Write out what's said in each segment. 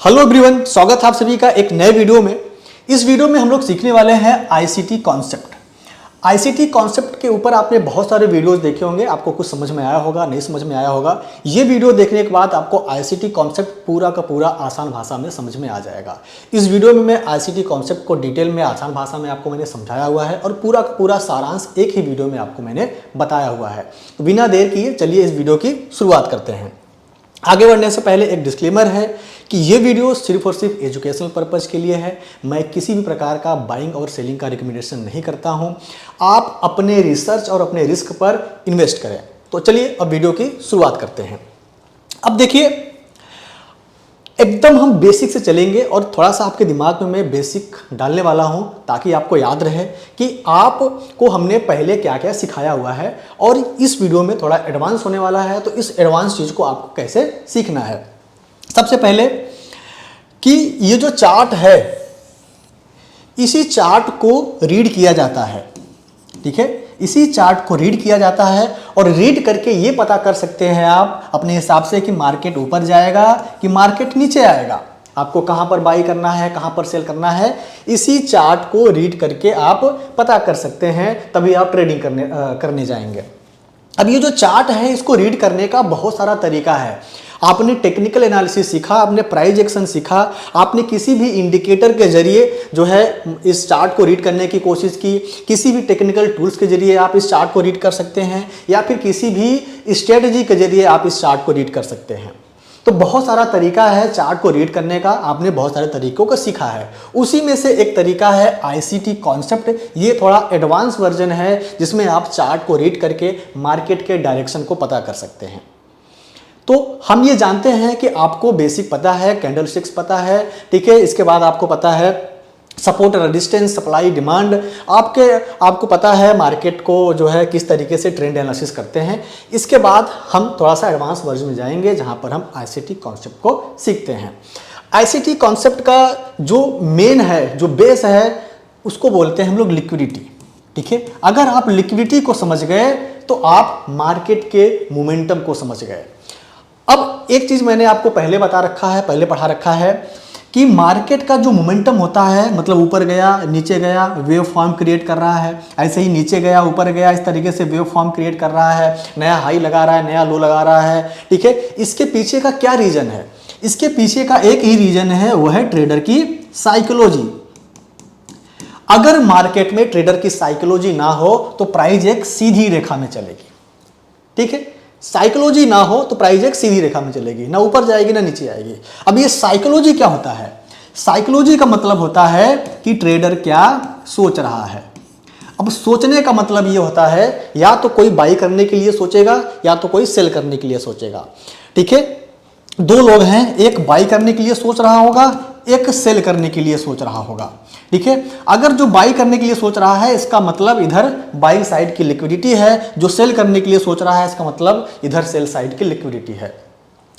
Hello everyone, स्वागत है आप सभी का एक नए वीडियो में। इस वीडियो में हम लोग सीखने वाले हैं आईसीटी कॉन्सेप्ट। आईसीटी कॉन्सेप्ट के ऊपर आपने बहुत सारे वीडियोस देखे होंगे, आपको कुछ समझ में आया होगा, नहीं समझ में आया होगा। ये वीडियो देखने के बाद आपको आईसीटी कॉन्सेप्ट पूरा का पूरा आसान भाषा में समझ में आ जाएगा। इस वीडियो में मैं आईसीटी कॉन्सेप्ट को डिटेल में आसान भाषा में आपको मैंने समझाया हुआ है और पूरा का पूरा सारांश एक ही वीडियो में आपको मैंने बताया हुआ है। तो बिना देर किए चलिए इस वीडियो की शुरुआत करते हैं। आगे बढ़ने से पहले एक डिस्क्लेमर है कि ये वीडियो सिर्फ और सिर्फ एजुकेशनल पर्पज़ के लिए है। मैं किसी भी प्रकार का बाइंग और सेलिंग का रिकमेंडेशन नहीं करता हूँ। आप अपने रिसर्च और अपने रिस्क पर इन्वेस्ट करें। तो चलिए अब वीडियो की शुरुआत करते हैं। अब देखिए, एकदम हम बेसिक से चलेंगे और थोड़ा सा आपके दिमाग में मैं बेसिक डालने वाला हूं ताकि आपको याद रहे कि आपको हमने पहले क्या क्या सिखाया हुआ है और इस वीडियो में थोड़ा एडवांस होने वाला है। तो इस एडवांस चीज़ को आपको कैसे सीखना है। सबसे पहले कि ये जो चार्ट है, इसी चार्ट को रीड किया जाता है। ठीक है, इसी चार्ट को रीड किया जाता है और रीड करके ये पता कर सकते हैं आप अपने हिसाब से कि मार्केट ऊपर जाएगा कि मार्केट नीचे आएगा। आपको कहां पर बाई करना है, कहां पर सेल करना है, इसी चार्ट को रीड करके आप पता कर सकते हैं, तभी आप ट्रेडिंग करने जाएंगे। अब ये जो चार्ट है, इसको रीड करने का बहुत सारा तरीका है। आपने टेक्निकल एनालिसिस सीखा, आपने प्राइस एक्शन सीखा, आपने किसी भी इंडिकेटर के जरिए जो है इस चार्ट को रीड करने की कोशिश की, किसी भी टेक्निकल टूल्स के जरिए आप इस चार्ट को रीड कर सकते हैं या फिर किसी भी स्ट्रेटजी के जरिए आप इस चार्ट को रीड कर सकते हैं। तो बहुत सारा तरीका है चार्ट को रीड करने का, आपने बहुत सारे तरीकों को सीखा है। उसी में से एक तरीका है आईसीटी कॉन्सेप्ट। ये थोड़ा एडवांस वर्जन है जिसमें आप चार्ट को रीड करके मार्केट के डायरेक्शन को पता कर सकते हैं। तो हम ये जानते हैं कि आपको बेसिक पता है, कैंडलस्टिक्स पता है, ठीक है। इसके बाद आपको पता है सपोर्ट, रेजिस्टेंस, सप्लाई, डिमांड। आपको पता है मार्केट को जो है किस तरीके से ट्रेंड एनालिसिस करते हैं। इसके बाद हम थोड़ा सा एडवांस वर्जन में जाएंगे जहां पर हम आईसीटी कॉन्सेप्ट को सीखते हैं। आईसीटी कॉन्सेप्ट का जो मेन है, जो बेस है, उसको बोलते हैं हम लोग लिक्विडिटी। ठीक है, अगर आप लिक्विडिटी को समझ गए तो आप मार्केट के मोमेंटम को समझ गए। अब एक चीज मैंने आपको पहले बता रखा है, पहले पढ़ा रखा है कि मार्केट का जो मोमेंटम होता है, मतलब ऊपर गया, नीचे गया, वेव फॉर्म क्रिएट कर रहा है। ऐसे ही नीचे गया, ऊपर गया, इस तरीके से वेव फॉर्म क्रिएट कर रहा है, नया हाई लगा रहा है, नया लो लगा रहा है। ठीक है, इसके पीछे का क्या रीजन है? इसके पीछे का एक ही रीजन है, वो है ट्रेडर की साइकोलॉजी। अगर मार्केट में ट्रेडर की साइकोलॉजी ना हो तो प्राइस एक सीधी रेखा में चलेगी। ठीक है, साइकोलॉजी ना हो तो प्राइस एक सीधी रेखा में चलेगी, ना ऊपर जाएगी ना नीचे आएगी। अब ये साइकोलॉजी क्या होता है? साइकोलॉजी का मतलब होता है कि ट्रेडर क्या सोच रहा है। अब सोचने का मतलब ये होता है, या तो कोई बाई करने के लिए सोचेगा या तो कोई सेल करने के लिए सोचेगा। ठीक है, दो लोग हैं, एक बाई करने के लिए सोच रहा होगा, एक सेल करने के लिए सोच रहा होगा। ठीक है, अगर जो बाई करने के लिए सोच रहा है, इसका मतलब इधर बाई साइड की लिक्विडिटी है। जो सेल करने के लिए सोच रहा है, इसका मतलब इधर सेल साइड की लिक्विडिटी है।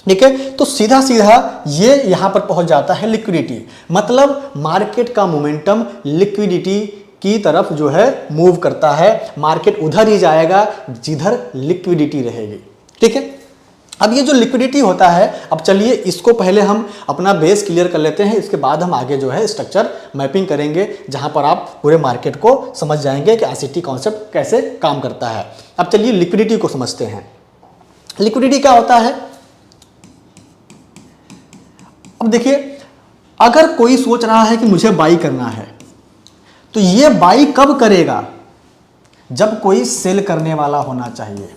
ठीक है, तो सीधा सीधा ये यहां पर पहुंच जाता है लिक्विडिटी। मतलब मार्केट का मोमेंटम लिक्विडिटी की तरफ जो है मूव करता है। मार्केट उधर ही जाएगा जिधर लिक्विडिटी रहेगी। ठीक है, अब ये जो लिक्विडिटी होता है, अब चलिए इसको पहले हम अपना बेस क्लियर कर लेते हैं। इसके बाद हम आगे जो है स्ट्रक्चर मैपिंग करेंगे जहां पर आप पूरे मार्केट को समझ जाएंगे कि आईसीटी कॉन्सेप्ट कैसे काम करता है। अब चलिए लिक्विडिटी को समझते हैं। लिक्विडिटी क्या होता है? अब देखिए, अगर कोई सोच रहा है कि मुझे बाई करना है, तो ये बाई कब करेगा? जब कोई सेल करने वाला होना चाहिए।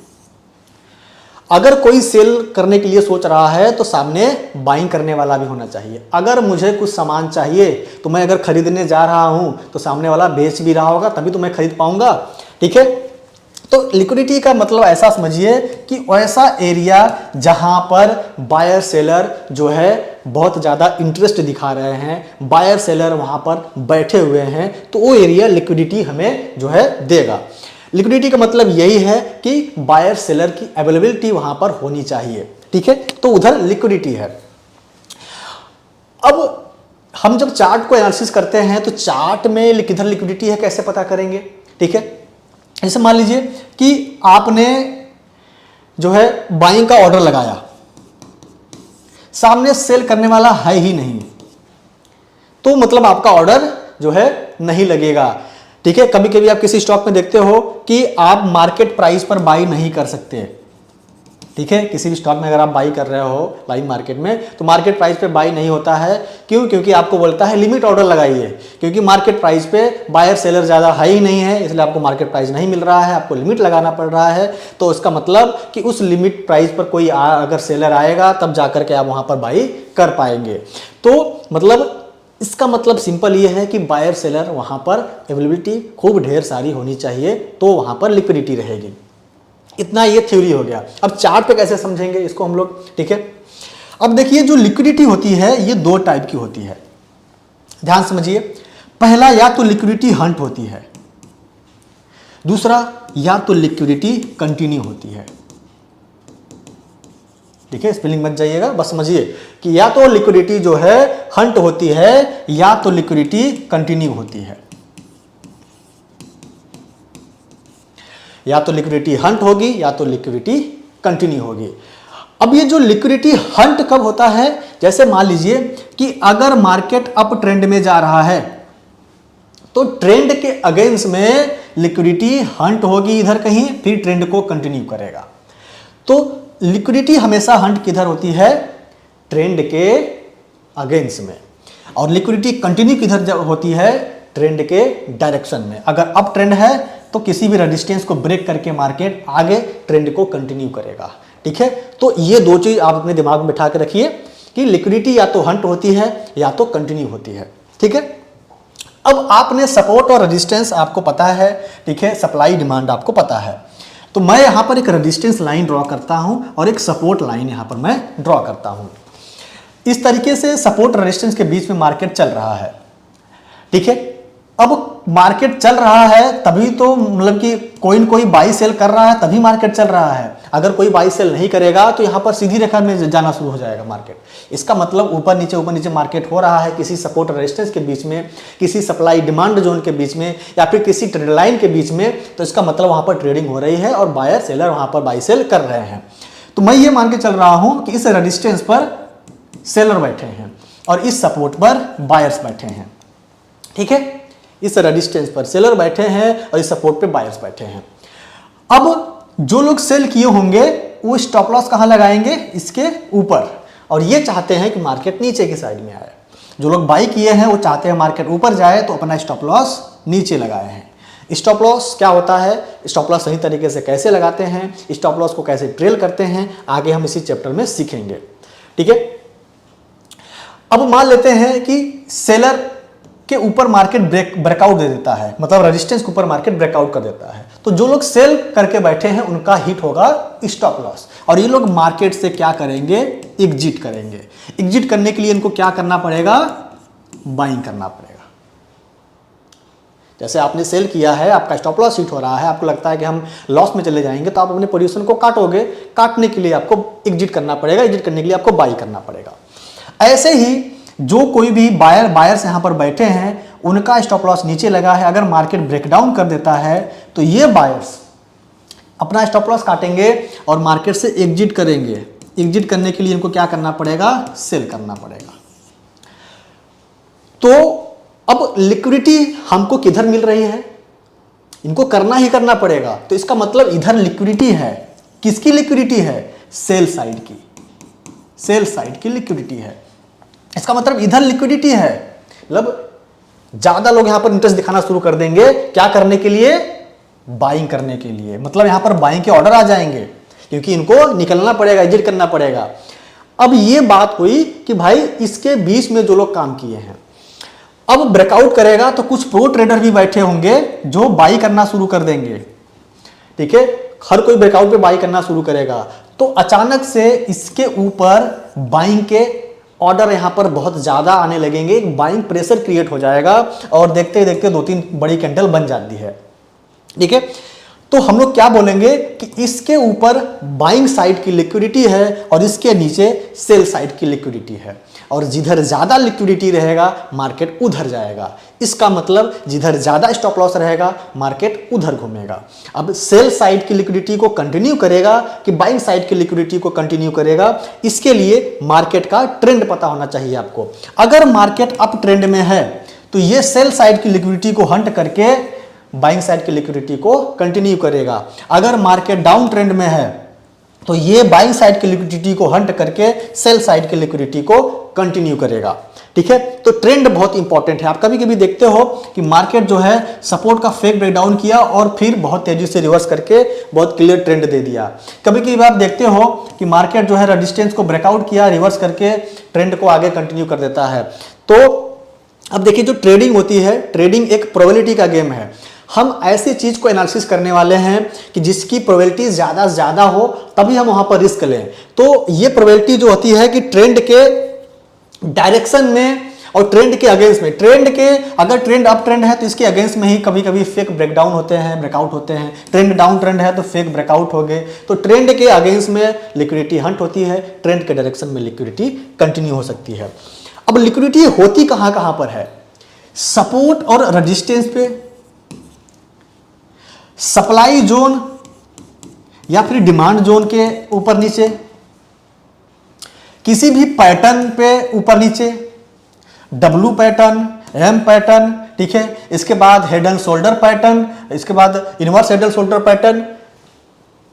अगर कोई सेल करने के लिए सोच रहा है तो सामने बाइंग करने वाला भी होना चाहिए। अगर मुझे कुछ सामान चाहिए तो मैं अगर खरीदने जा रहा हूं तो सामने वाला बेच भी रहा होगा, तभी तो मैं खरीद पाऊंगा। ठीक है, तो लिक्विडिटी का मतलब ऐसा समझिए कि ऐसा एरिया जहां पर बायर सेलर जो है बहुत ज्यादा इंटरेस्ट दिखा रहे हैं, बायर सेलर वहां पर बैठे हुए हैं, तो वो एरिया लिक्विडिटी हमें जो है देगा। लिक्विडिटी का मतलब यही है कि बायर सेलर की अवेलेबिलिटी वहां पर होनी चाहिए। ठीक है, तो उधर लिक्विडिटी है। अब हम जब चार्ट को एनालिसिस करते हैं तो चार्ट में किधर लिक्विडिटी है कैसे पता करेंगे? ठीक है, जैसे मान लीजिए कि आपने जो है बाइंग का ऑर्डर लगाया, सामने सेल करने वाला है ही नहीं, तो मतलब आपका ऑर्डर जो है नहीं लगेगा। ठीक है, कभी कभी आप किसी स्टॉक में देखते हो कि आप मार्केट प्राइस पर बाई नहीं कर सकते। ठीक है, किसी भी स्टॉक में अगर आप बाई कर रहे हो लाइव मार्केट में, तो मार्केट प्राइस पे बाई नहीं होता है। क्यों? क्योंकि आपको बोलता है लिमिट ऑर्डर लगाइए, क्योंकि मार्केट प्राइस पे बायर सेलर ज़्यादा है ही नहीं है, इसलिए आपको मार्केट प्राइस नहीं मिल रहा है, आपको लिमिट लगाना पड़ रहा है। तो इसका मतलब कि उस लिमिट प्राइस पर कोई अगर सेलर आएगा तब जाकर के आप वहाँ पर बाई कर पाएंगे। तो मतलब इसका मतलब सिंपल ये है कि बायर सेलर वहाँ पर अवेलेबिलिटी खूब ढेर सारी होनी चाहिए, तो वहाँ पर लिक्विडिटी रहेगी। इतना ये थ्योरी हो गया। अब चार्ट पे कैसे समझेंगे इसको हम लोग? ठीक है, अब देखिए जो लिक्विडिटी होती है ये दो टाइप की होती है, ध्यान समझिए। पहला, या तो लिक्विडिटी हंट होती है, दूसरा या तो लिक्विडिटी कंटिन्यू होती है। ठीक है, स्पेलिंग मत जाइएगा, बस समझिए कि या तो लिक्विडिटी जो है हंट होती है या तो लिक्विडिटी कंटिन्यू होती है। या तो लिक्विडिटी हंट होगी या तो लिक्विडिटी कंटिन्यू होगी। अब ये जो लिक्विडिटी हंट कब होता है? जैसे मान लीजिए कि अगर मार्केट अप ट्रेंड में जा रहा है तो ट्रेंड के अगेंस्ट में लिक्विडिटी हंट होगी इधर कहीं, फिर ट्रेंड को कंटिन्यू करेगा। तो लिक्विडिटी हमेशा हंट किधर होती है? ट्रेंड के अगेंस्ट में। और लिक्विडिटी कंटिन्यू किधर होती है? ट्रेंड के डायरेक्शन में। अगर अप ट्रेंड है तो किसी भी रेजिस्टेंस को ब्रेक करके मार्केट आगे ट्रेंड को कंटिन्यू करेगा। ठीक है, तो ये दो चीज आप अपने दिमाग में बिठा के रखिए कि लिक्विडिटी या तो हंट होती है या तो कंटिन्यू होती है। ठीक है, अब आपने सपोर्ट और रेजिस्टेंस आपको पता है। ठीक है, सप्लाई डिमांड आपको पता है। तो मैं यहां पर एक रेजिस्टेंस लाइन ड्रॉ करता हूं और एक सपोर्ट लाइन यहां पर मैं ड्रॉ करता हूं। इस तरीके से सपोर्ट रेजिस्टेंस के बीच में मार्केट चल रहा है। ठीक है, अब मार्केट चल रहा है तभी तो मतलब कि कोई बाई सेल कर रहा है तभी मार्केट चल रहा है। अगर कोई बाई सेल नहीं करेगा तो यहां पर सीधी रेखा में जाना शुरू हो जाएगा मार्केट। इसका मतलब ऊपर नीचे मार्केट हो रहा है किसी सपोर्ट रेजिस्टेंस के बीच में, किसी सप्लाई डिमांड जोन के बीच में, या फिर किसी ट्रेंड लाइन के बीच में। तो इसका मतलब वहां पर ट्रेडिंग हो रही है और बायर सेलर वहां पर बाई सेल कर रहे हैं। तो मैं ये मान के चल रहा हूं कि इस रेजिस्टेंस पर सेलर बैठे हैं और इस सपोर्ट पर बायर्स बैठे हैं। ठीक है, इस रेजिस्टेंस पर सेलर बैठे हैं और इस सपोर्ट पे बायर्स बैठे हैं। अब जो लोग सेल किए होंगे वो स्टॉप लॉस कहां लगाएंगे? इसके ऊपर। और ये चाहते हैं कि मार्केट नीचे की साइड में आए। जो लोग बाई किए हैं वो चाहते हैं मार्केट ऊपर जाए, तो अपना स्टॉप लॉस नीचे लगाए हैं। स्टॉप लॉस क्या होता है, स्टॉप लॉस सही तरीके से कैसे लगाते हैं, स्टॉप लॉस को कैसे ट्रेल करते हैं, आगे हम इसी चैप्टर में सीखेंगे। ठीक है, अब मान लेते हैं कि सेलर के ऊपर मार्केट ब्रेकआउट दे देता है, मतलब रेजिस्टेंस के ऊपर मार्केट ब्रेकआउट कर देता है। तो जो लोग सेल करके बैठे हैं उनका हिट होगा स्टॉप लॉस, और ये लोग मार्केट से क्या करेंगे? एग्जिट करेंगे। एग्जिट करने के लिए इनको क्या करना पड़ेगा? बाइंग करना पड़ेगा। जैसे आपने सेल किया है, आपका स्टॉप लॉस हिट हो रहा है, आपको लगता है कि हम लॉस में चले जाएंगे, तो आप अपने पोजीशन को काटोगे। काटने के लिए आपको एग्जिट करना पड़ेगा, एग्जिट करने के लिए आपको बाई करना पड़ेगा। ऐसे ही जो कोई भी बायर्स यहां पर बैठे हैं उनका स्टॉप लॉस नीचे लगा है, अगर मार्केट ब्रेकडाउन कर देता है तो ये बायर्स अपना स्टॉप लॉस काटेंगे और मार्केट से एग्जिट करेंगे। एग्जिट करने के लिए इनको क्या करना पड़ेगा? सेल करना पड़ेगा। तो अब लिक्विडिटी हमको किधर मिल रही है? इनको करना ही करना पड़ेगा। तो इसका मतलब इधर लिक्विडिटी है। किसकी लिक्विडिटी है? सेल साइड की। सेल साइड की लिक्विडिटी है। इसका मतलब इधर लिक्विडिटी है, मतलब ज्यादा लोग यहां पर इंटरेस्ट दिखाना शुरू कर देंगे। क्या करने के लिए? बाइंग करने के लिए। मतलब यहां पर बाइंग के ऑर्डर आ जाएंगे, क्योंकि इनको निकलना पड़ेगा, एग्जिट करना पड़ेगा। अब ये बात हुई कि भाई इसके बीच में जो लोग काम किए हैं, अब ब्रेकआउट करेगा तो कुछ प्रो ट्रेडर भी बैठे होंगे जो बाई करना शुरू कर देंगे। ठीक है, हर कोई ब्रेकआउट पे बाई करना शुरू करेगा, तो अचानक से इसके ऊपर बाइंग के ऑर्डर यहां पर बहुत ज्यादा आने लगेंगे, एक बाइंग प्रेशर क्रिएट हो जाएगा और देखते देखते 2-3 बड़ी कैंडल बन जाती है। ठीक है, तो हम लोग क्या बोलेंगे कि इसके ऊपर बाइंग साइड की लिक्विडिटी है और इसके नीचे सेल साइड की लिक्विडिटी है, और जिधर ज्यादा लिक्विडिटी रहेगा मार्केट उधर जाएगा। इसका मतलब जिधर ज्यादा स्टॉप लॉस रहेगा मार्केट उधर घूमेगा। अब सेल साइड की लिक्विडिटी को कंटिन्यू करेगा कि बाइंग साइड की लिक्विडिटी को कंटिन्यू करेगा, इसके लिए मार्केट का ट्रेंड पता होना चाहिए आपको। अगर मार्केट अप ट्रेंड में है तो ये सेल साइड की लिक्विडिटी को हंट करके बाइंग साइड की लिक्विडिटी को कंटिन्यू करेगा। अगर मार्केट डाउन ट्रेंड में है तो ये बाइंग साइड की लिक्विडिटी को हंट करके सेल साइड की लिक्विडिटी को कंटिन्यू करेगा। ठीक है, तो ट्रेंड बहुत इंपॉर्टेंट है। आप कभी कभी देखते हो कि मार्केट जो है सपोर्ट का फेक ब्रेकडाउन किया और फिर बहुत तेजी से रिवर्स करके बहुत क्लियर ट्रेंड दे दिया। कभी कभी आप देखते हो कि मार्केट जो है रेजिस्टेंस को ब्रेकआउट किया, रिवर्स करके ट्रेंड को आगे कंटिन्यू कर देता है। तो अब देखिए, जो ट्रेडिंग होती है, ट्रेडिंग एक प्रोबेबिलिटी का गेम है। हम ऐसी चीज को एनालिसिस करने वाले हैं कि जिसकी प्रोबेबिलिटी ज्यादा से ज्यादा हो, तभी हम वहां पर रिस्क लें। तो ये प्रोबेबिलिटी जो होती है कि ट्रेंड के डायरेक्शन में और ट्रेंड के अगेंस्ट में, ट्रेंड के अगर ट्रेंड अप ट्रेंड है तो इसके अगेंस्ट में ही कभी कभी फेक ब्रेकडाउन होते हैं, ब्रेकआउट होते हैं। ट्रेंड डाउन ट्रेंड है तो फेक ब्रेकआउट हो गए। तो ट्रेंड के अगेंस्ट में लिक्विडिटी हंट होती है, ट्रेंड के डायरेक्शन में लिक्विडिटी कंटिन्यू हो सकती है। अब लिक्विडिटी होती कहां कहां पर है? सपोर्ट और रेजिस्टेंस पे, सप्लाई जोन या फिर डिमांड जोन के ऊपर नीचे, किसी भी पैटर्न पे ऊपर नीचे, डब्ल्यू पैटर्न, एम पैटर्न, ठीक है, इसके बाद हेड एंड शोल्डर पैटर्न, इसके बाद inverse head and shoulder pattern.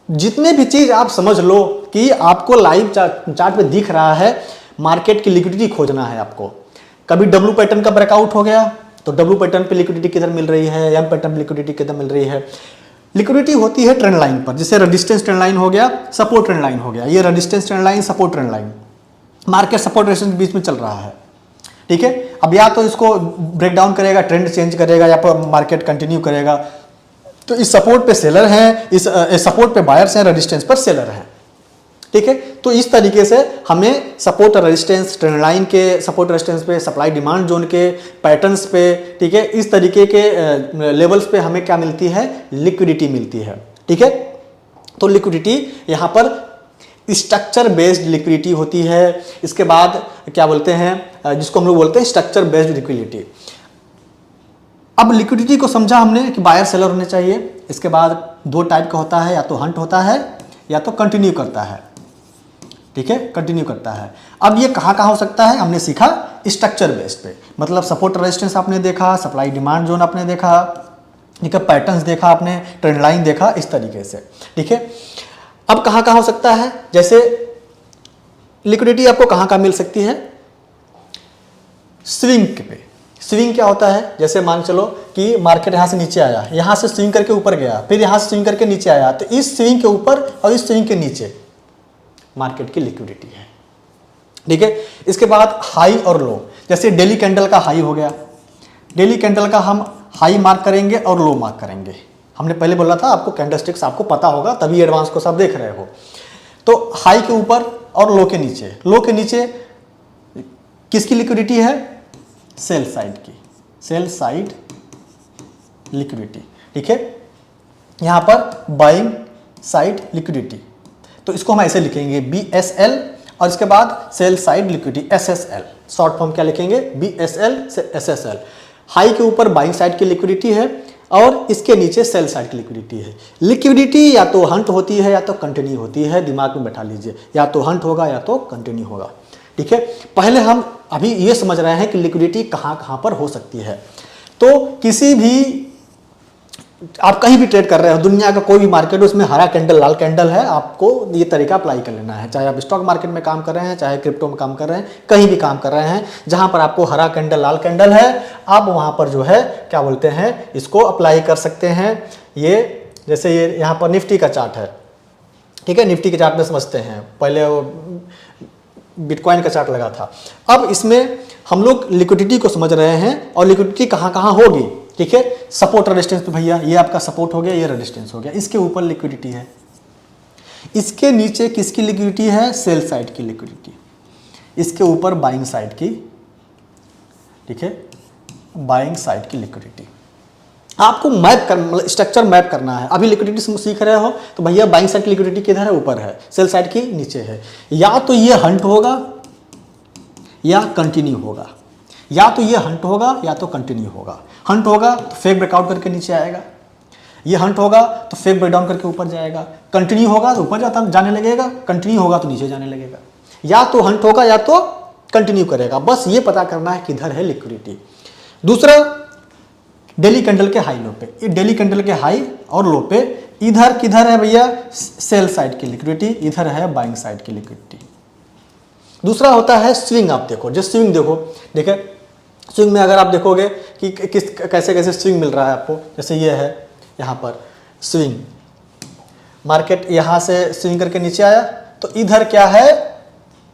जितने भी चीज आप समझ लो कि आपको लाइव चार्ट पे दिख रहा है, मार्केट की लिक्विडिटी खोजना है आपको। कभी डब्ल्यू पैटर्न का ब्रेकआउट हो गया तो डब्ल्यू पैटर्न पे लिक्विडिटी किधर मिल रही है, एम पैटर्न पे लिक्विडिटी किधर मिल रही है। लिक्विडिटी होती है ट्रेंड लाइन पर, जैसे रेजिस्टेंस ट्रेंड लाइन हो गया, सपोर्ट ट्रेंड लाइन हो गया। ये resistance trend line, support trend line, market support resistance के बीच में चल रहा है। ठीक है, अब या तो इसको ब्रेक डाउन करेगा, ट्रेंड चेंज करेगा, या फिर मार्केट कंटिन्यू करेगा। तो इस सपोर्ट पे सेलर हैं, इस सपोर्ट पे बायर्स हैं, रेजिस्टेंस पर सेलर हैं। ठीक है, तो इस तरीके से हमें सपोर्ट और रेजिस्टेंस, ट्रेंड लाइन के सपोर्ट रेजिस्टेंस पे, सप्लाई डिमांड जोन के पैटर्न्स पे, ठीक है, इस तरीके के लेवल्स पे हमें क्या मिलती है? लिक्विडिटी मिलती है। ठीक है, तो लिक्विडिटी यहाँ पर स्ट्रक्चर बेस्ड लिक्विडिटी होती है। इसके बाद क्या बोलते हैं, जिसको हम लोग बोलते हैं स्ट्रक्चर बेस्ड लिक्विडिटी। अब लिक्विडिटी को समझा हमने कि बायर सेलर होने चाहिए। इसके बाद दो टाइप का होता है, या तो हंट होता है या तो कंटिन्यू करता है। ठीक है, कंटिन्यू करता है। अब ये कहाँ कहाँ हो सकता है? हमने सीखा स्ट्रक्चर बेस्ड पे, मतलब सपोर्ट रेजिस्टेंस आपने देखा, सप्लाई डिमांड जोन आपने देखा, ठीक है, पैटर्न्स देखा आपने, ट्रेंड लाइन देखा, इस तरीके से। ठीक है, अब कहाँ कहाँ हो सकता है? जैसे लिक्विडिटी आपको कहाँ कहाँ मिल सकती है? स्विंग पे। स्विंग क्या होता है? जैसे मान चलो कि मार्केट यहाँ से नीचे आया, यहाँ से स्विंग करके ऊपर गया, फिर यहाँ से स्विंग करके नीचे आया, तो इस स्विंग के ऊपर और इस स्विंग के नीचे मार्केट की लिक्विडिटी है। ठीक है, इसके बाद हाई और लो, जैसे डेली कैंडल का हाई हो गया, डेली कैंडल का हम हाई मार्क करेंगे और लो मार्क करेंगे। हमने पहले बोला था आपको कैंडलस्टिक्स आपको पता होगा, तभी एडवांस को सब देख रहे हो। तो हाई के ऊपर और लो के नीचे, लो के नीचे किसकी लिक्विडिटी है? सेल साइड की, सेल साइड लिक्विडिटी। ठीक है, यहां पर बाइंग साइड लिक्विडिटी, तो इसको हम ऐसे लिखेंगे BSL, और इसके बाद sell side liquidity SSL। Short form क्या लिखेंगे? BSL से SSL। हाई के ऊपर बाइंग साइड की लिक्विडिटी है और इसके नीचे सेल साइड की लिक्विडिटी है। लिक्विडिटी या तो हंट होती है या तो कंटिन्यू होती है, दिमाग में बैठा लीजिए, या तो हंट होगा या तो कंटिन्यू होगा। ठीक है, पहले हम अभी ये समझ रहे हैं कि लिक्विडिटी कहाँ कहाँ पर हो सकती है। तो किसी भी, आप कहीं भी ट्रेड कर रहे हो, दुनिया का कोई भी मार्केट हो, उसमें हरा कैंडल लाल कैंडल है, आपको ये तरीका अप्लाई कर लेना है। चाहे आप स्टॉक मार्केट में काम कर रहे हैं, चाहे क्रिप्टो में काम कर रहे हैं, कहीं भी काम कर रहे हैं, जहां पर आपको हरा कैंडल लाल कैंडल है, आप वहां पर जो है क्या बोलते हैं, इसको अप्लाई कर सकते हैं। ये जैसे ये यहाँ पर निफ्टी का चार्ट है, ठीक है, निफ्टी के चार्ट में समझते हैं, पहले वो बिटकॉइन का चार्ट लगा था। अब इसमें हम लोग लिक्विडिटी को समझ रहे हैं और लिक्विडिटी कहाँ कहाँ होगी। ठीक है, सपोर्ट रेजिस्टेंस पे भैया, ये आपका सपोर्ट हो गया, ये रेजिस्टेंस हो गया, इसके ऊपर लिक्विडिटी है। इसके नीचे किसकी लिक्विडिटी है? सेल साइड की लिक्विडिटी। इसके ऊपर बाइंग साइड की, ठीक है, बाइंग साइड की लिक्विडिटी। आपको मैप कर मतलब स्ट्रक्चर मैप करना है। अभी लिक्विडिटी सीख रहे हो तो भैया बाइंग साइड की लिक्विडिटी किधर है, ऊपर है, सेल साइड की नीचे है। या तो ये हंट होगा या कंटिन्यू होगा, या तो ये हंट होगा या तो कंटिन्यू होगा। हंट होगा तो फेक ब्रेकआउट करके नीचे आएगा, ये हंट होगा तो फेक ब्रेकडाउन करके ऊपर जाएगा, कंटिन्यू होगा तो ऊपर जाने लगेगा, कंटिन्यू होगा तो नीचे जाने लगेगा। या तो हंट होगा या तो कंटिन्यू करेगा, बस ये पता करना है किधर है लिक्विडिटी। दूसरा, डेली कैंडल के हाई लो पे, ये डेली कैंडल के हाई और लो पे इधर किधर है भैया, सेल साइड की लिक्विडिटी, इधर है बाइंग साइड की लिक्विडिटी। दूसरा होता है स्विंग। आप देखो, जो स्विंग देखो, देखे स्विंग में अगर आप देखोगे कि किस कैसे कैसे स्विंग मिल रहा है आपको, जैसे ये है यहाँ पर स्विंग, मार्केट यहाँ से स्विंग करके नीचे आया तो इधर क्या है,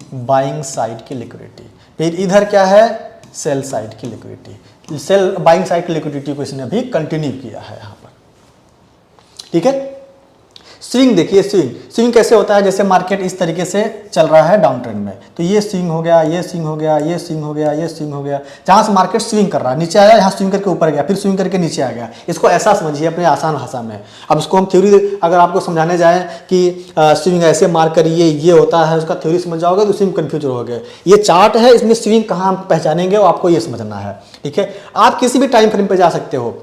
बाइंग साइड की लिक्विडिटी, फिर इधर क्या है, सेल साइड की लिक्विडिटी। सेल बाइंग साइड की लिक्विडिटी को इसने अभी कंटिन्यू किया है यहाँ पर, ठीक है। स्विंग देखिए, स्विंग कैसे होता है, जैसे मार्केट इस तरीके से चल रहा है डाउन ट्रेंड में, तो ये स्विंग हो गया, ये स्विंग हो गया, ये स्विंग हो गया, ये स्विंग हो गया। जहाँ से मार्केट स्विंग कर रहा है, नीचे आया, यहाँ स्विंग करके ऊपर गया, फिर स्विंग करके नीचे आ गया। इसको ऐसा समझिए अपने आसान भाषा में। अब इसको हम थ्योरी अगर आपको समझाने जाएँ कि स्विंग ऐसे मार्क करिए, ये होता है, उसका थ्योरी समझ जाओगे तो स्विंग कन्फ्यूज हो गए। ये चार्ट है, इसमें स्विंग कहाँ पहचानेंगे वो आपको ये समझना है, ठीक है। आप किसी भी टाइम फ्रेम पर जा सकते हो,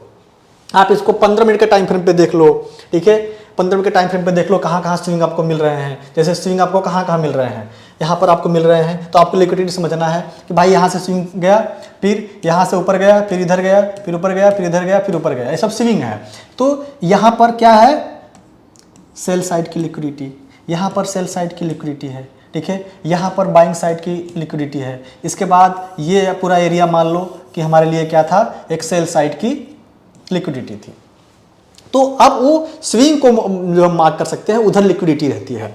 आप इसको 15 मिनट के टाइम फ्रेम पे देख लो, ठीक है। 15 मिनट के टाइम फ्रेम पे देख लो कहाँ कहाँ स्विंग आपको मिल रहे हैं। जैसे स्विंग आपको कहाँ कहाँ मिल रहे हैं, यहाँ पर आपको मिल रहे हैं, तो आपको लिक्विडिटी समझना है कि भाई यहाँ से स्विंग गया, फिर यहाँ से ऊपर गया, फिर इधर गया, फिर ऊपर गया, फिर इधर गया, फिर ऊपर गया, ये सब स्विंग है। तो यहाँ पर क्या है, सेल साइड की लिक्विडिटी, यहाँ पर सेल साइड की लिक्विडिटी है, ठीक है। यहाँ पर बाइंग साइड की लिक्विडिटी है। इसके बाद ये पूरा एरिया मान लो कि हमारे लिए क्या था, एक सेल साइड की लिक्विडिटी थी। तो अब वो स्विंग को जो हम मार्क कर सकते हैं, उधर लिक्विडिटी रहती है।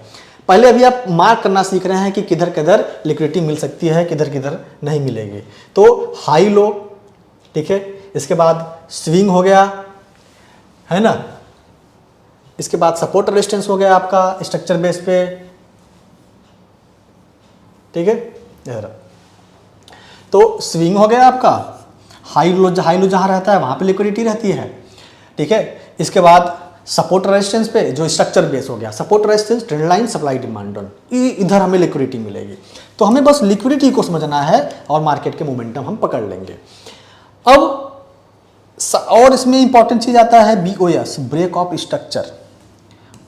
पहले अभी आप मार्क करना सीख रहे हैं कि किधर किधर लिक्विडिटी मिल सकती है, किधर किधर नहीं मिलेगी। तो हाई लो, ठीक है। इसके बाद स्विंग हो गया, है ना। इसके बाद सपोर्ट रेजिस्टेंस हो गया आपका स्ट्रक्चर बेस पे, ठीक है। तो स्विंग हो गया आपका, हाई लो जहाँ रहता है वहाँ पे लिक्विडिटी रहती है, ठीक है। इसके बाद सपोर्ट रेजिस्टेंस पे जो स्ट्रक्चर बेस हो गया, support resistance, trend line, supply demand zone, इधर हमें लिक्विडिटी मिलेगी। तो हमें बस लिक्विडिटी को समझना है और मार्केट के मोमेंटम हम पकड़ लेंगे। अब और इसमें इंपॉर्टेंट चीज आता है BOS, break of structure,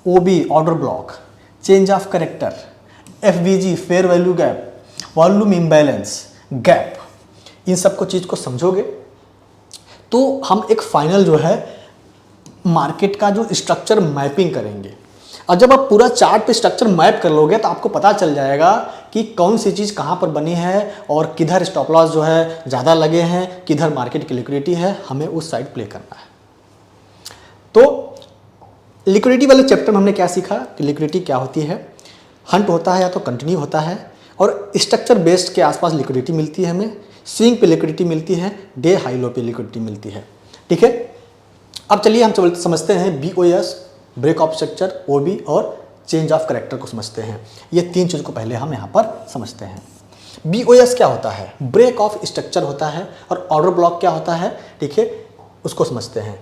OB, order block, change of character, FVG, fair value gap, volume imbalance gap. इन सबको चीज को समझोगे तो हम एक फाइनल जो है मार्केट का जो स्ट्रक्चर मैपिंग करेंगे। और जब आप पूरा चार्ट पे स्ट्रक्चर मैप कर लोगे तो आपको पता चल जाएगा कि कौन सी चीज़ कहाँ पर बनी है और किधर स्टॉप लॉस जो है ज़्यादा लगे हैं, किधर मार्केट की लिक्विडिटी है, हमें उस साइड प्ले करना है। तो लिक्विडिटी वाले चैप्टर में हमने क्या सीखा कि लिक्विडिटी क्या होती है, हंट होता है या तो कंटिन्यू होता है, और स्ट्रक्चर बेस्ड के आसपास लिक्विडिटी मिलती है हमें, स्विंग पे लिक्विडिटी मिलती है, डे हाई लो पे लिक्विडिटी मिलती है, ठीक है। अब चलिए हम समझते हैं BOS, break of structure, OB और चेंज ऑफ करेक्टर को समझते हैं। ये तीन चीज़ को पहले हम यहाँ पर समझते हैं। BOS क्या होता है, ब्रेक ऑफ स्ट्रक्चर होता है, और ऑर्डर ब्लॉक क्या होता है, ठीक है, उसको समझते हैं।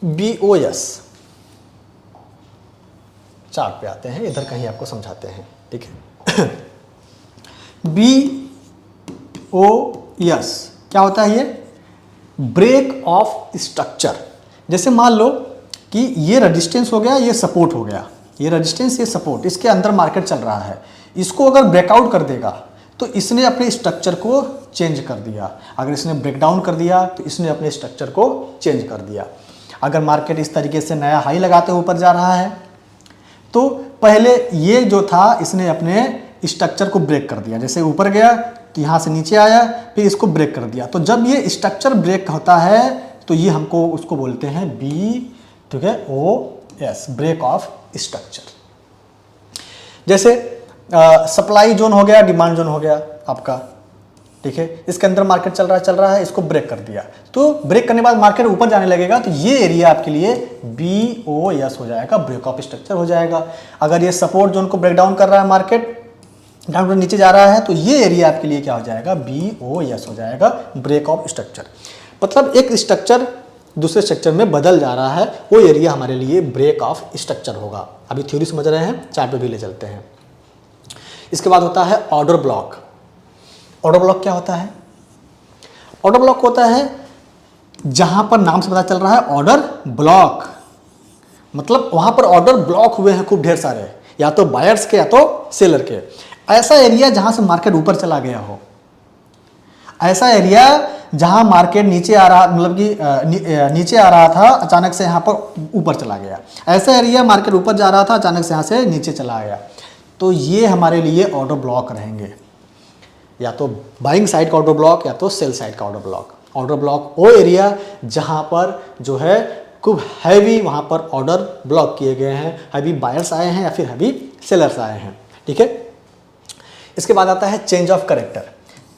BOS चार्ट पे आते हैं, इधर कहीं आपको समझाते हैं, ठीक है। BOS क्या होता है, ये ब्रेक ऑफ स्ट्रक्चर। जैसे मान लो कि ये रेजिस्टेंस हो गया, ये सपोर्ट हो गया, ये रेजिस्टेंस, ये सपोर्ट, इसके अंदर मार्केट चल रहा है। इसको अगर ब्रेकआउट कर देगा तो इसने अपने स्ट्रक्चर को चेंज कर दिया, अगर इसने ब्रेकडाउन कर दिया तो इसने अपने स्ट्रक्चर को चेंज कर दिया। अगर मार्केट इस तरीके से नया हाई लगाते हुए ऊपर जा रहा है तो पहले ये जो था इसने अपने स्ट्रक्चर को ब्रेक कर दिया, जैसे ऊपर गया तो यहाँ से नीचे आया, फिर इसको ब्रेक कर दिया। तो जब ये स्ट्रक्चर ब्रेक होता है तो ये हमको उसको बोलते हैं ठीक है, OS, ब्रेक ऑफ स्ट्रक्चर। जैसे सप्लाई जोन हो गया, डिमांड जोन हो गया आपका, ठीक है, इसके अंदर मार्केट चल रहा है, इसको ब्रेक कर दिया, तो ब्रेक करने के बाद मार्केट ऊपर जाने लगेगा तो ये एरिया आपके लिए BOS हो जाएगा, ब्रेक ऑफ स्ट्रक्चर हो जाएगा। अगर ये सपोर्ट जोन को ब्रेक डाउन कर रहा है, मार्केट डाउन नीचे जा रहा है, तो ये एरिया आपके लिए क्या हो जाएगा, BOS हो जाएगा, ब्रेक ऑफ स्ट्रक्चर। मतलब एक स्ट्रक्चर दूसरे स्ट्रक्चर में बदल जा रहा है, वो एरिया हमारे लिए ब्रेक ऑफ स्ट्रक्चर होगा। अभी थ्योरी समझ रहे हैं, चार्ट पे भी ले चलते हैं। इसके बाद होता है ऑर्डर ब्लॉक। ऑर्डर ब्लॉक क्या होता है? ऑर्डर ब्लॉक होता है जहां पर नाम से पता चल रहा है ऑर्डर ब्लॉक, मतलब वहां पर ऑर्डर ब्लॉक हुए हैं खूब ढेर सारे, या तो बायर्स के या तो सेलर के। ऐसा एरिया जहां से मार्केट ऊपर चला गया हो, ऐसा एरिया जहां मार्केट नीचे आ रहा, मतलब कि नीचे आ रहा था, अचानक से यहां पर ऊपर चला गया। ऐसा एरिया मार्केट ऊपर जा रहा था, अचानक से यहां से नीचे चला गया। तो ये हमारे लिए ऑर्डर ब्लॉक रहेंगे, या तो बाइंग साइड का ऑर्डर ब्लॉक या तो सेल साइड का ऑर्डर ब्लॉक। ऑर्डर ब्लॉक वो एरिया जहां पर जो है खूब हैवी वहां पर ऑर्डर ब्लॉक किए गए हैं, हैवी बायर्स आए हैं या फिर हैवी सेलर्स आए हैं। ठीक है। इसके बाद आता है change of character.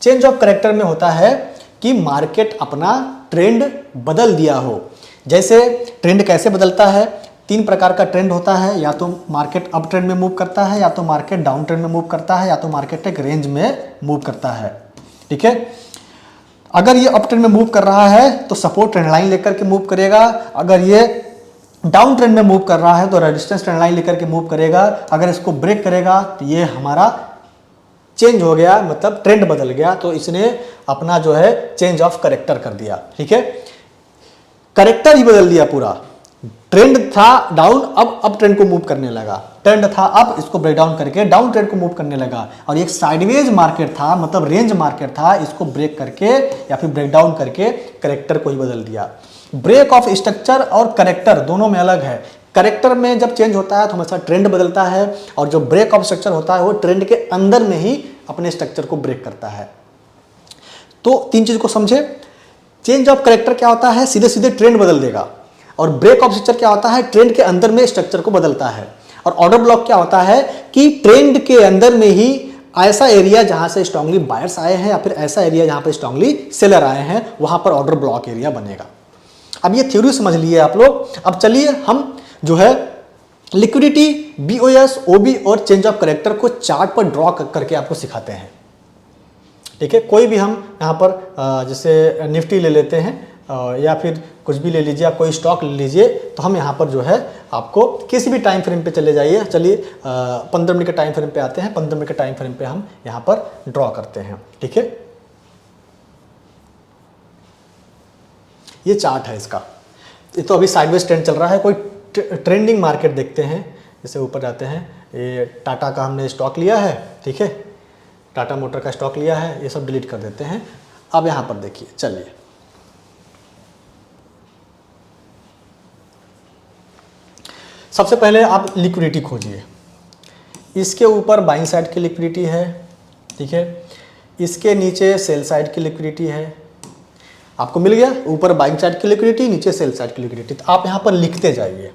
Change of character में होता है कि मार्केट अपना ट्रेंड बदल दिया हो। जैसे ट्रेंड कैसे बदलता है? 3 प्रकार का ट्रेंड होता है, या तो मार्केट अप ट्रेंड में मूव करता है, या तो मार्केट डाउन ट्रेंड में मूव करता है, या तो मार्केट एक रेंज में मूव करता है। ठीक है। अगर ये अप ट्रेंड में मूव कर रहा है तो सपोर्ट ट्रेंड लाइन लेकर के मूव करेगा, अगर ये डाउन ट्रेंड में मूव कर रहा है तो रेजिस्टेंस ट्रेंड लाइन लेकर के मूव करेगा। अगर इसको ब्रेक करेगा तो ये हमारा चेंज हो गया, मतलब ट्रेंड बदल गया, तो इसने अपना जो है चेंज ऑफ करेक्टर कर दिया। ठीक है। करेक्टर ही बदल दिया पूरा। ट्रेंड था डाउन, अब ट्रेंड को मूव करने लगा। ट्रेंड था अब, इसको ब्रेक डाउन करके डाउन ट्रेंड को मूव करने लगा। और एक साइडवेज मार्केट था, मतलब रेंज मार्केट था, इसको ब्रेक करके या फिर ब्रेक डाउन करके करेक्टर को ही बदल दिया। ब्रेक ऑफ स्ट्रक्चर और करेक्टर दोनों में अलग है। करेक्टर में जब चेंज होता है तो हमेशा ट्रेंड बदलता है, और जो ब्रेक ऑफ स्ट्रक्चर होता है वो ट्रेंड के अंदर में ही अपने स्ट्रक्चर को ब्रेक करता है। तो 3 चीज को समझे। चेंज ऑफ करेक्टर क्या होता है? सीधे सीधे ट्रेंड बदल देगा। और ब्रेक ऑफ स्ट्रक्चर क्या होता है? ट्रेंड के अंदर में स्ट्रक्चर को बदलता है। और ऑर्डर ब्लॉक क्या होता है कि ट्रेंड के अंदर में ही ऐसा एरिया जहां से स्ट्रांगली बायर्स आए हैं या फिर ऐसा एरिया जहां पर स्ट्रांगली सेलर आए हैं, वहां पर ऑर्डर ब्लॉक एरिया बनेगा। अब ये थ्योरी समझ लिए आप लोग। अब चलिए हम जो है लिक्विडिटी, बीओएस, ओबी और चेंज ऑफ करेक्टर को चार्ट पर ड्रॉ करके आपको सिखाते हैं। ठीक है। कोई भी हम यहाँ पर जैसे निफ्टी ले लेते हैं, या फिर कुछ भी ले लीजिए, आप कोई स्टॉक ले लीजिए, तो हम यहाँ पर जो है आपको किसी भी टाइम फ्रेम पे चले जाइए। चलिए 15 मिनट के टाइम फ्रेम पे आते हैं। 15 मिनट के टाइम फ्रेम पे हम यहाँ पर ड्रॉ करते हैं। ठीक है। ये चार्ट है इसका। ये तो अभी साइडवेज ट्रेंड चल रहा है। कोई ट्रेंडिंग मार्केट देखते हैं, जैसे ऊपर जाते हैं। ये टाटा का हमने स्टॉक लिया है। ठीक है। टाटा मोटर का स्टॉक लिया है, ये सब डिलीट कर देते हैं। अब यहाँ पर देखिए, चलिए सबसे पहले आप लिक्विडिटी खोजिए। इसके ऊपर बाइंग साइड की लिक्विडिटी है। ठीक है। इसके नीचे सेल साइड की लिक्विडिटी है। आपको मिल गया, ऊपर बाइंग साइड की लिक्विडिटी, नीचे सेल साइड की लिक्विडिटी। तो आप यहाँ पर लिखते जाइए।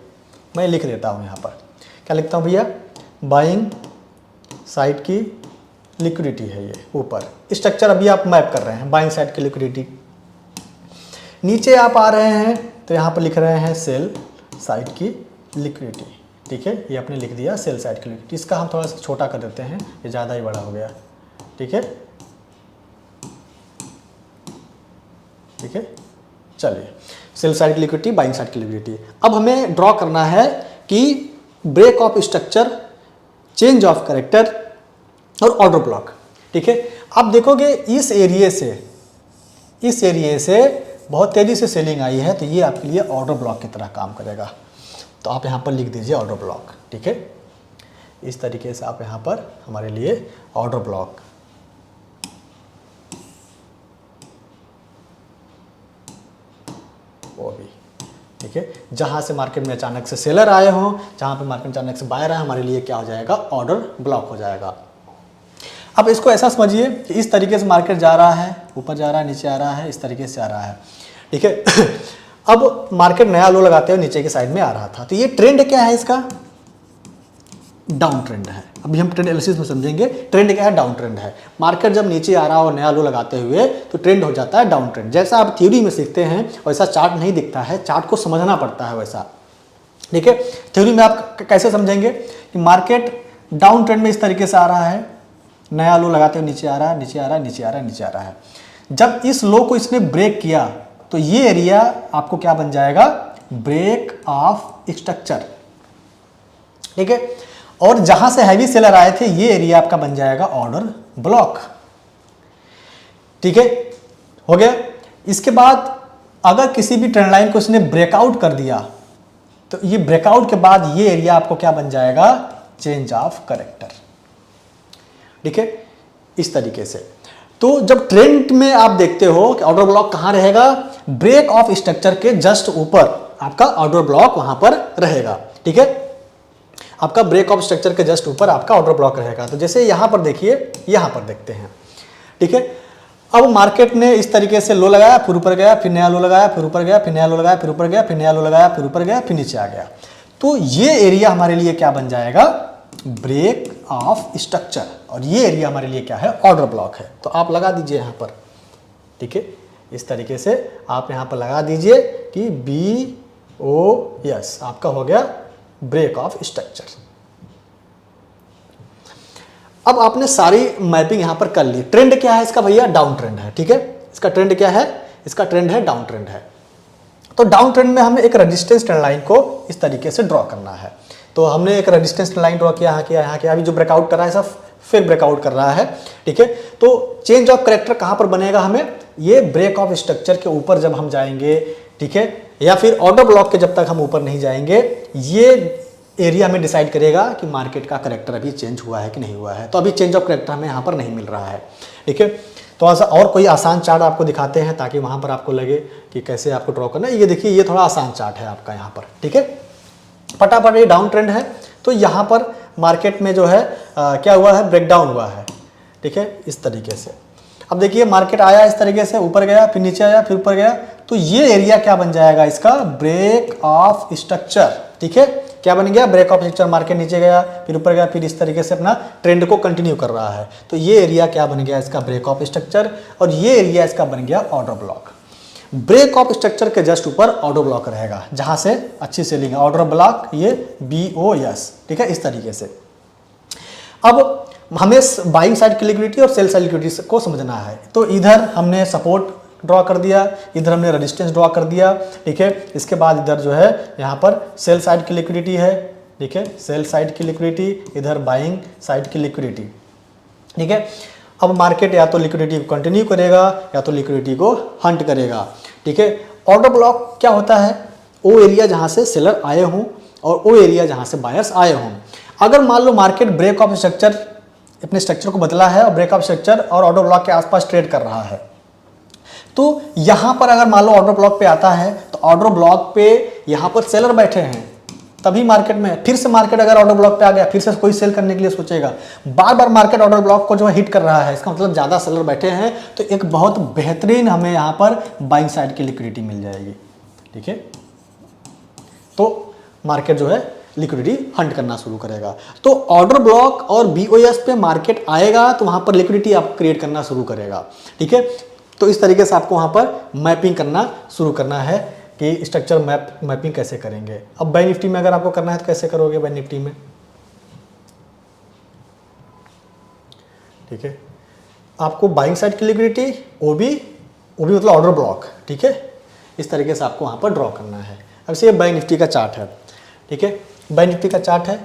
मैं लिख देता हूँ यहाँ पर। क्या लिखता हूँ भैया? बाइंग साइड की लिक्विडिटी है ये ऊपर। स्ट्रक्चर अभी आप मैप कर रहे हैं, बाइंग साइड की लिक्विडिटी। नीचे आप आ रहे हैं तो यहाँ पर लिख रहे हैं सेल साइड की लिक्विडिटी। ठीक है। ये आपने लिख दिया सेल साइड की लिक्विडिटी। इसका हम थोड़ा सा छोटा कर देते हैं, ये ज़्यादा ही बड़ा हो गया। ठीक है। ठीक है। चलिए, सेल साइड की लिक्विडिटी, बाइंग साइड की लिक्विडिटी। अब हमें ड्रॉ करना है कि break of structure, change of character और ऑर्डर ब्लॉक। ठीक है। आप देखोगे इस एरिया से बहुत तेजी से सेलिंग आई है, तो ये आपके लिए ऑर्डर ब्लॉक की तरह काम करेगा। तो आप यहाँ पर लिख दीजिए ऑर्डर ब्लॉक। ठीक है। इस तरीके से आप यहाँ पर हमारे लिए ऑर्डर ब्लॉक। वो भी ठीक है। जहाँ से मार्केट में अचानक से सेलर आए हों, जहाँ पे मार्केट में अचानक से बायर आए, हमारे लिए क्या हो जाएगा? ऑर्डर ब्लॉक हो जाएगा। अब इसको ऐसा समझिए कि इस तरीके से मार्केट जा रहा है, ऊपर जा रहा है, नीचे आ रहा है, इस तरीके से आ रहा है। ठीक है। अब मार्केट नया लो लगाते हुए नीचे की साइड में आ रहा था, तो ये ट्रेंड क्या है? इसका डाउन ट्रेंड है। अभी हम ट्रेंड एनालिसिस में समझेंगे ट्रेंड क्या है। डाउन ट्रेंड है। मार्केट जब नीचे आ रहा हो नया लो लगाते हुए तो ट्रेंड हो जाता है डाउन ट्रेंड। जैसा आप थ्योरी में सीखते हैं वैसा चार्ट नहीं दिखता है, चार्ट को समझना पड़ता है वैसा। ठीक है। थ्योरी में आप कैसे समझेंगे कि मार्केट डाउन ट्रेंड में इस तरीके से आ रहा है, नया लो लगाते हुए नीचे आ रहा है, नीचे आ रहा है, नीचे आ रहा है, नीचे आ रहा है। जब इस लो को इसने ब्रेक किया तो ये एरिया आपको क्या बन जाएगा, ब्रेक ऑफ स्ट्रक्चर, ठीक है। और जहां से हैवी सेलर आए थे ये एरिया आपका बन जाएगा ऑर्डर ब्लॉक, ठीक है, हो गया। इसके बाद अगर किसी भी ट्रेंड लाइन को इसने ब्रेकआउट कर दिया तो ये ब्रेकआउट के बाद ये एरिया आपको क्या बन जाएगा, चेंज ऑफ करेक्टर, ठीक है, इस तरीके से। तो जब ट्रेंड में आप देखते हो कि ऑर्डर ब्लॉक कहां रहेगा, ब्रेक ऑफ स्ट्रक्चर के जस्ट ऊपर आपका ऑर्डर ब्लॉक वहां पर रहेगा, ठीक है। आपका ब्रेक ऑफ स्ट्रक्चर के जस्ट ऊपर आपका ऑर्डर ब्लॉक रहेगा। तो जैसे यहां पर देखिए, यहां पर देखते हैं, ठीक है। अब मार्केट ने इस तरीके से लो लगाया, फिर ऊपर गया, फिर नया लो लगाया, फिर ऊपर गया, फिर नया लो लगाया, फिर ऊपर गया, फिर नया लो लगाया, फिर ऊपर गया, फिर नीचे आ गया। तो ये एरिया हमारे लिए क्या बन जाएगा, ब्रेक ऑफ स्ट्रक्चर, और ये एरिया हमारे लिए क्या है, ऑर्डर ब्लॉक है। तो आप लगा दीजिए यहां पर, ठीक है, इस तरीके से आप यहां पर लगा दीजिए कि BOS आपका हो गया ब्रेक ऑफ स्ट्रक्चर। अब आपने सारी मैपिंग यहां पर कर ली। ट्रेंड क्या है इसका भैया, डाउन ट्रेंड है, ठीक है। इसका ट्रेंड क्या है, इसका ट्रेंड है डाउन ट्रेंड है। तो डाउन ट्रेंड में हमें एक रेजिस्टेंस ट्रेंड लाइन को इस तरीके से ड्रॉ करना है। तो हमने एक रेजिस्टेंस ट्रेंड लाइन ड्रॉ किया, यहाँ किया, यहाँ किया। अभी जो ब्रेकआउट कर रहा है सब फिर ब्रेकआउट कर रहा है, ठीक है। तो चेंज ऑफ करेक्टर कहां पर बनेगा, हमें ये ब्रेक ऑफ स्ट्रक्चर के ऊपर जब हम जाएंगे, ठीक है, या फिर ऑर्डर ब्लॉक के जब तक हम ऊपर नहीं जाएंगे, ये एरिया हमें डिसाइड करेगा कि मार्केट का करेक्टर अभी चेंज हुआ है कि नहीं हुआ है। तो अभी चेंज ऑफ करेक्टर हमें यहाँ पर नहीं मिल रहा है, ठीक है। तो ऐसा और कोई आसान चार्ट आपको दिखाते हैं ताकि वहाँ पर आपको लगे कि कैसे आपको ड्रॉ करना है। ये देखिए, ये थोड़ा आसान चार्ट है आपका यहाँ पर, ठीक है। फटाफट ये डाउन ट्रेंड है, तो यहाँ पर मार्केट में जो है क्या हुआ है, ब्रेकडाउन हुआ है, ठीक है, इस तरीके से। अब देखिए मार्केट आया इस तरीके से, ऊपर गया, फिर नीचे आया, फिर ऊपर गया। तो ये एरिया क्या बन जाएगा इसका, ब्रेक ऑफ स्ट्रक्चर, ठीक है। क्या बन गया, ब्रेक ऑफ स्ट्रक्चर। मार्केट नीचे गया, फिर ऊपर गया, फिर इस तरीके से अपना ट्रेंड को कंटिन्यू कर रहा है। तो ये एरिया क्या बन गया इसका, ब्रेक ऑफ स्ट्रक्चर, और ये एरिया इसका बन गया order block. Break of structure के जस्ट ऊपर ऑर्डर ब्लॉक रहेगा जहां से अच्छी सेलिंग है, ऑर्डर ब्लॉक ये BOS, ठीक है, इस तरीके से। अब हमें बाइंग साइड की लिक्विडिटी और सेल साइड लिक्विडिटी को समझना है। तो इधर हमने सपोर्ट ड्रॉ कर दिया, इधर हमने रेजिस्टेंस ड्रॉ कर दिया, ठीक है। इसके बाद इधर जो है यहाँ पर सेल साइड की लिक्विडिटी है, ठीक है, सेल साइड की लिक्विडिटी, इधर बाइंग साइड की लिक्विडिटी, ठीक है। अब मार्केट या तो लिक्विडिटी को कंटिन्यू करेगा या तो लिक्विडिटी को हंट करेगा, ठीक है। ऑर्डर ब्लॉक क्या होता है, वो एरिया जहाँ से सेलर आए हों और वो एरिया जहाँ से बायर्स आए हों। अगर मान लो मार्केट ब्रेक ऑफ स्ट्रक्चर, अपने स्ट्रक्चर को बदला है और ब्रेक ऑफ स्ट्रक्चर और ऑर्डर ब्लॉक के आसपास ट्रेड कर रहा है, तो यहां पर अगर मान लो ऑर्डर ब्लॉक पे आता है तो ऑर्डर ब्लॉक पे यहां पर सेलर बैठे हैं, तभी मार्केट में फिर से मार्केट अगर ऑर्डर ब्लॉक पे आ गया, फिर से कोई सेल करने के लिए सोचेगा। बार बार मार्केट ऑर्डर ब्लॉक को जो है हिट कर रहा है, इसका मतलब ज्यादा सेलर बैठे हैं, तो एक बहुत बेहतरीन हमें यहां पर बाइंग साइड की लिक्विडिटी मिल जाएगी, ठीक है। तो मार्केट जो है लिक्विडिटी हंट करना शुरू करेगा। तो ऑर्डर ब्लॉक और BOS पे मार्केट आएगा तो वहां पर लिक्विडिटी आप क्रिएट करना शुरू करेगा, ठीक है। तो इस तरीके से आपको वहां पर मैपिंग करना शुरू करना है कि स्ट्रक्चर मैपिंग कैसे करेंगे। अब बैंक निफ्टी में अगर आपको करना है तो कैसे करोगे बैंक निफ्टी में, ठीक है। आपको बाइंग साइड की लिक्विडिटी, OB मतलब ऑर्डर ब्लॉक, ठीक है, इस तरीके से आपको वहां पर ड्रॉ करना है। अब से ये बैंक निफ्टी का चार्ट है, ठीक है, बैंक निफ्टी का चार्ट है।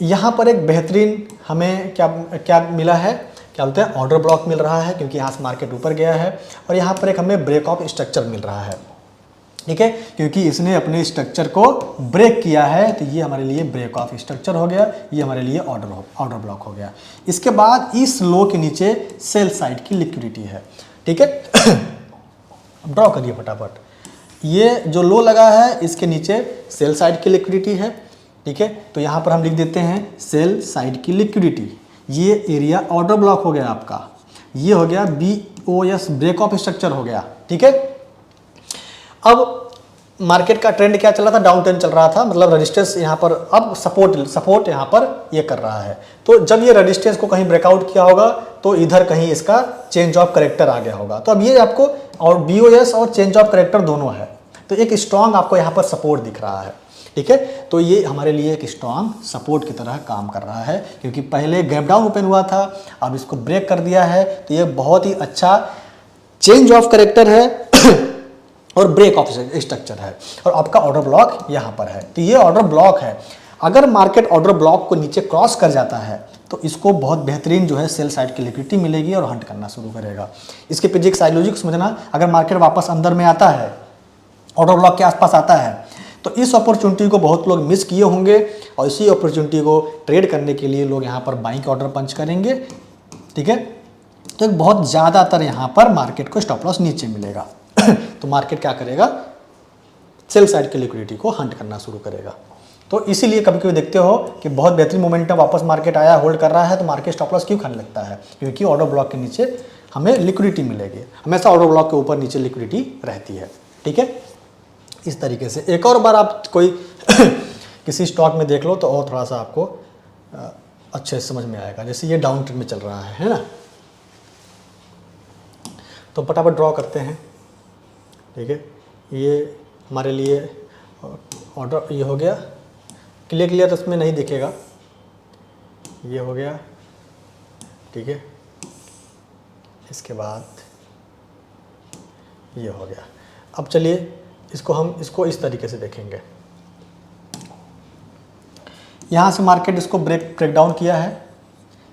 यहाँ पर एक बेहतरीन हमें क्या मिला है, क्या बोलते हैं, ऑर्डर ब्लॉक मिल रहा है क्योंकि यहाँ से मार्केट ऊपर गया है, और यहाँ पर एक हमें ब्रेक ऑफ स्ट्रक्चर मिल रहा है, ठीक है, क्योंकि इसने अपने स्ट्रक्चर को ब्रेक किया है। तो ये हमारे लिए ब्रेक ऑफ स्ट्रक्चर हो गया, ये हमारे लिए ऑर्डर ब्लॉक हो गया। इसके बाद इस लो के नीचे सेल साइड की लिक्विडिटी है, ठीक है। अब ड्रॉ करिए फटाफट। ये जो लो लगा है इसके नीचे सेल साइड की लिक्विडिटी है, ठीक है। तो यहाँ पर हम लिख देते हैं सेल साइड की लिक्विडिटी। ये एरिया ऑर्डर ब्लॉक हो गया आपका, ये हो गया BOS ब्रेक ऑफ स्ट्रक्चर हो गया, ठीक है। अब मार्केट का ट्रेंड क्या चल रहा था, डाउन ट्रेंड चल रहा था, मतलब रेजिस्टेंस यहाँ पर, अब सपोर्ट यहाँ पर ये कर रहा है। तो जब ये रेजिस्टेंस को कहीं ब्रेकआउट किया होगा तो इधर कहीं इसका चेंज ऑफ करेक्टर आ गया होगा। तो अब ये आपको और BOS और चेंज ऑफ करेक्टर दोनों है, तो एक स्ट्रांग आपको यहाँ पर सपोर्ट दिख रहा है, ठीक है। तो ये हमारे लिए एक स्ट्रांग सपोर्ट की तरह काम कर रहा है, क्योंकि पहले गैप डाउन ओपन हुआ था, अब इसको ब्रेक कर दिया है। तो ये बहुत ही अच्छा चेंज ऑफ करेक्टर है और ब्रेक ऑफ स्ट्रक्चर है, और आपका ऑर्डर ब्लॉक यहाँ पर है। तो ये ऑर्डर ब्लॉक है। अगर मार्केट ऑर्डर ब्लॉक को नीचे क्रॉस कर जाता है तो इसको बहुत बेहतरीन जो है सेल साइड की लिक्विडिटी मिलेगी और हंट करना शुरू करेगा। इसके पीछे साइकोलॉजी को समझना, अगर मार्केट वापस अंदर में आता है, ऑर्डर ब्लॉक के आसपास आता है, तो इस अपॉर्चुनिटी को बहुत लोग मिस किए होंगे, और इसी अपॉर्चुनिटी को ट्रेड करने के लिए लोग यहाँ पर बाइंग के ऑर्डर पंच करेंगे। ठीक है, तो एक बहुत ज़्यादातर यहाँ पर मार्केट को स्टॉप लॉस नीचे मिलेगा। तो मार्केट क्या करेगा, सेल साइड की लिक्विडिटी को हंट करना शुरू करेगा। तो इसीलिए कभी कभी देखते हो कि बहुत बेहतरीन मोमेंटम वापस मार्केट आया, होल्ड कर रहा है, तो मार्केट स्टॉप लॉस क्यों खाने लगता है, क्योंकि ऑर्डर ब्लॉक के नीचे हमें लिक्विडिटी मिलेगी। हमेशा ऑर्डर ब्लॉक के ऊपर नीचे लिक्विडिटी रहती है। ठीक है, इस तरीके से एक और बार आप कोई किसी स्टॉक में देख लो तो और थोड़ा सा आपको अच्छे से समझ में आएगा। जैसे ये डाउन ट्रेंड में चल रहा है ना, तो फटाफट ड्रॉ करते हैं। ठीक है, ये हमारे लिए ऑर्डर ये हो गया, क्लियर इसमें नहीं दिखेगा, ये हो गया। ठीक है, इसके बाद ये हो गया। अब चलिए इसको इस तरीके से देखेंगे। यहाँ से मार्केट इसको ब्रेक डाउन किया है,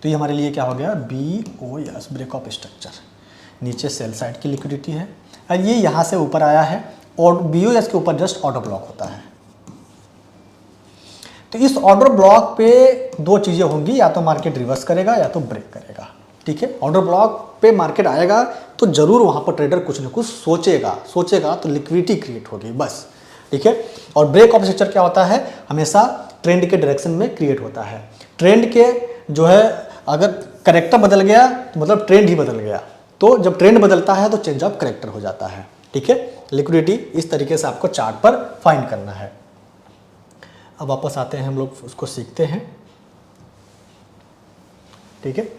तो ये हमारे लिए क्या हो गया, BOS ब्रेक ऑफ स्ट्रक्चर। नीचे सेल साइड की लिक्विडिटी है, और ये यहाँ से ऊपर आया है, और BOS के ऊपर जस्ट ऑर्डर ब्लॉक होता है। तो इस ऑर्डर ब्लॉक पे दो चीज़ें होंगी, या तो मार्केट रिवर्स करेगा या तो ब्रेक करेगा। ठीक है, ऑर्डर ब्लॉक पे मार्केट आएगा तो जरूर वहाँ पर ट्रेडर कुछ ना कुछ सोचेगा तो लिक्विडिटी क्रिएट होगी बस। ठीक है, और ब्रेक ऑफ स्ट्रक्चर क्या होता है, हमेशा ट्रेंड के डायरेक्शन में क्रिएट होता है। ट्रेंड के जो है अगर करेक्टर बदल गया तो मतलब ट्रेंड ही बदल गया, तो जब ट्रेंड बदलता है तो चेंज ऑफ करेक्टर हो जाता है। ठीक है, लिक्विडिटी इस तरीके से आपको चार्ट पर फाइंड करना है। अब वापस आते हैं, हम लोग उसको सीखते हैं। ठीक है,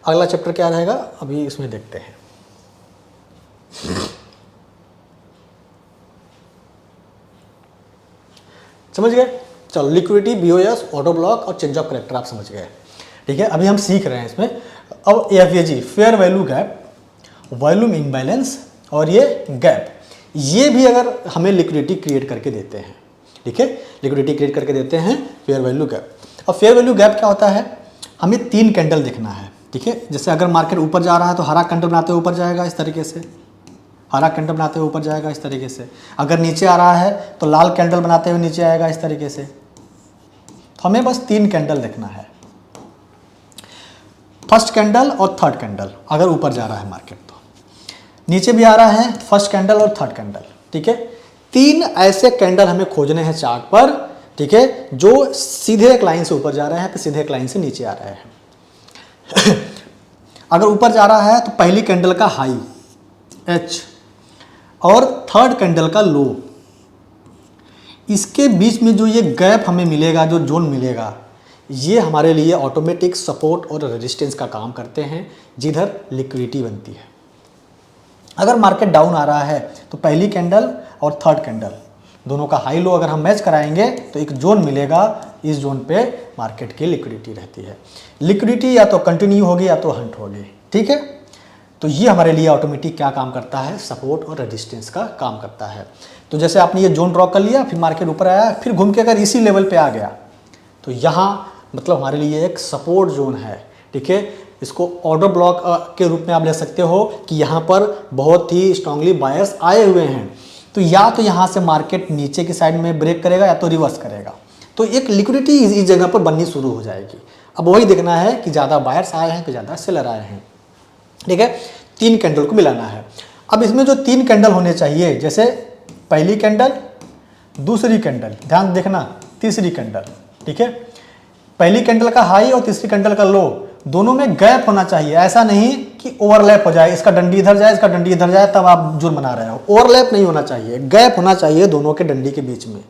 अगला चैप्टर क्या रहेगा अभी इसमें देखते हैं। समझ गए, चलो लिक्विडिटी, BOS, ऑर्डर ब्लॉक और चेंज ऑफ करेक्टर आप समझ गए। ठीक है, अभी हम सीख रहे हैं इसमें। अब FVG fair value gap, volume imbalance और ये गैप, ये भी अगर हमें लिक्विडिटी क्रिएट करके देते हैं। ठीक है, लिक्विडिटी क्रिएट करके देते हैं फेयर वैल्यू गैप। और फेयर वैल्यू गैप क्या होता है, हमें 3 कैंडल दिखना है। ठीक है, जैसे अगर मार्केट ऊपर जा रहा है तो हरा कैंडल बनाते हुए ऊपर जाएगा इस तरीके से, हरा कैंडल बनाते हुए ऊपर जाएगा इस तरीके से। अगर नीचे आ रहा है तो लाल कैंडल बनाते हुए नीचे आएगा इस तरीके से। तो हमें बस 3 कैंडल देखना है, फर्स्ट कैंडल और थर्ड कैंडल। अगर ऊपर जा रहा है मार्केट तो नीचे भी आ रहा है, फर्स्ट कैंडल और थर्ड कैंडल। ठीक है, 3 ऐसे कैंडल हमें खोजने हैं चार्ट पर। ठीक है, जो सीधे एक लाइन से ऊपर जा रहे हैं फिर सीधे एक लाइन से नीचे आ रहे हैं। अगर ऊपर जा रहा है तो पहली कैंडल का हाई H और थर्ड कैंडल का लो, इसके बीच में जो ये गैप हमें मिलेगा, जो जोन मिलेगा, ये हमारे लिए ऑटोमेटिक सपोर्ट और रेजिस्टेंस का काम करते हैं, जिधर लिक्विडिटी बनती है। अगर मार्केट डाउन आ रहा है तो पहली कैंडल और थर्ड कैंडल दोनों का हाई लो अगर हम मैच कराएंगे तो एक जोन मिलेगा, इस जोन पे मार्केट की लिक्विडिटी रहती है। लिक्विडिटी या तो कंटिन्यू होगी या तो हंट होगी। ठीक है, तो ये हमारे लिए ऑटोमेटिक क्या काम करता है, सपोर्ट और रेजिस्टेंस का काम करता है। तो जैसे आपने ये जोन ड्रॉ कर लिया, फिर मार्केट ऊपर आया, फिर घूम के अगर इसी लेवल पे आ गया तो यहाँ मतलब हमारे लिए एक सपोर्ट जोन है। ठीक है, इसको ऑर्डर ब्लॉक के रूप में आप ले सकते हो कि यहाँ पर बहुत ही स्ट्रांगली बायर्स आए हुए हैं, तो या तो यहाँ से मार्केट नीचे की साइड में ब्रेक करेगा या तो रिवर्स करेगा, तो एक लिक्विडिटी इस जगह पर बननी शुरू हो जाएगी। अब वही देखना है कि ज़्यादा बायर्स आए हैं कि ज़्यादा सेलर आए हैं। ठीक है, 3 कैंडल को मिलाना है। अब इसमें जो 3 कैंडल होने चाहिए, जैसे पहली कैंडल, दूसरी कैंडल, ध्यान देखना, तीसरी कैंडल। ठीक है, पहली कैंडल का हाई और तीसरी कैंडल का लो, दोनों में गैप होना चाहिए। ऐसा नहीं कि ओवरलैप हो जाए, इसका डंडी इधर जाए इसका डंडी इधर जाए तब आप जोन बना रहे हो। ओवरलैप नहीं होना चाहिए, गैप होना चाहिए दोनों के डंडी के बीच में,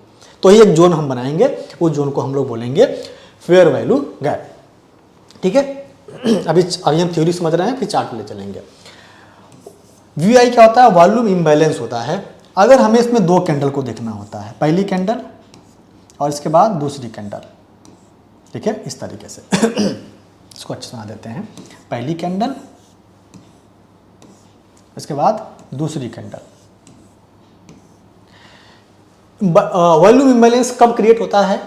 तो ही एक जोन हम बनाएंगे। उस जोन को हम लोग बोलेंगे फेयर वैल्यू गैप। ठीक है, अभी हम थ्योरी समझ रहे हैं, फिर चार्ट ले चलेंगे। VI क्या होता है, वॉल्यूम इम्बैलेंस होता है। अगर हमें इसमें 2 कैंडल को देखना होता है, पहली कैंडल और इसके बाद दूसरी कैंडल। ठीक है, इस तरीके से इसको अच्छे बना देते हैं। पहली कैंडल, इसके बाद दूसरी कैंडल। वॉल्यूम इम्बैलेंस कब क्रिएट होता है?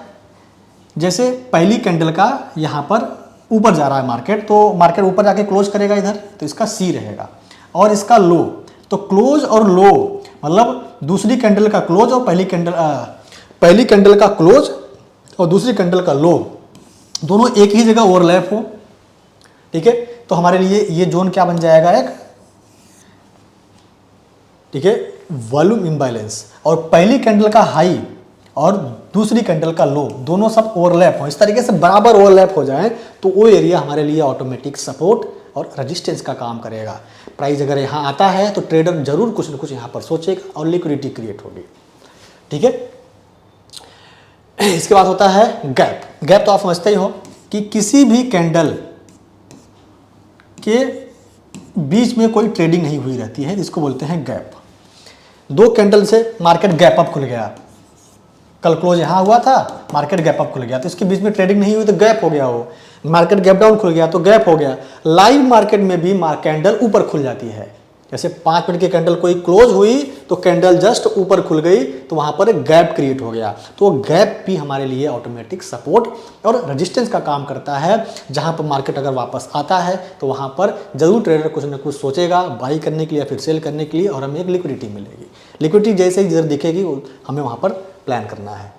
जैसे पहली कैंडल का यहाँ पर ऊपर जा रहा है मार्केट, तो मार्केट ऊपर जाके क्लोज करेगा इधर, तो इसका सी रहेगा, और इसका लो, तो क्लोज और लो मतलब दूसरी कैंडल का क्लोज और पहली कैंडल का क्लोज और दूसरी कैंडल का लो दोनों एक ही जगह ओवरलैप हो, ठीक है, तो हमारे लिए ये जोन क्या बन जाएगा एक, ठीक है, वॉल्यूम इम्बैलेंस। और पहली कैंडल का हाई और दूसरी कैंडल का लो दोनों सब ओवरलैप हो, इस तरीके से बराबर ओवरलैप हो जाए तो वो एरिया हमारे लिए ऑटोमेटिक सपोर्ट और रेजिस्टेंस का काम करेगा। प्राइस अगर यहाँ आता है तो ट्रेडर जरूर कुछ ना कुछ यहाँ पर सोचेगा और लिक्विडिटी क्रिएट होगी, ठीक है। इसके बाद होता है गैप। गैप तो आप समझते ही हो कि किसी भी कैंडल के बीच में कोई ट्रेडिंग नहीं हुई रहती है, इसको बोलते हैं गैप। दो कैंडल से मार्केट गैप अप खुल गया, कल क्लोज यहाँ हुआ था, मार्केट गैप अप खुल गया, तो इसके बीच में ट्रेडिंग नहीं हुई तो गैप हो गया। वो मार्केट गैप डाउन खुल गया तो गैप हो गया। लाइव मार्केट में भी कैंडल ऊपर खुल जाती है, जैसे 5 मिनट की कैंडल कोई क्लोज हुई तो कैंडल जस्ट ऊपर खुल गई तो वहां पर एक गैप क्रिएट हो गया, तो गैप भी हमारे लिए ऑटोमेटिक सपोर्ट और रेजिस्टेंस का काम करता है। जहां पर मार्केट अगर वापस आता है तो वहां पर जरूर ट्रेडर कुछ ना कुछ सोचेगा बाई करने के लिए या फिर सेल करने के लिए, और हमें एक लिक्विडिटी मिलेगी। लिक्विडिटी जैसे ही जिधर दिखेगी हमें वहां पर प्लान करना है,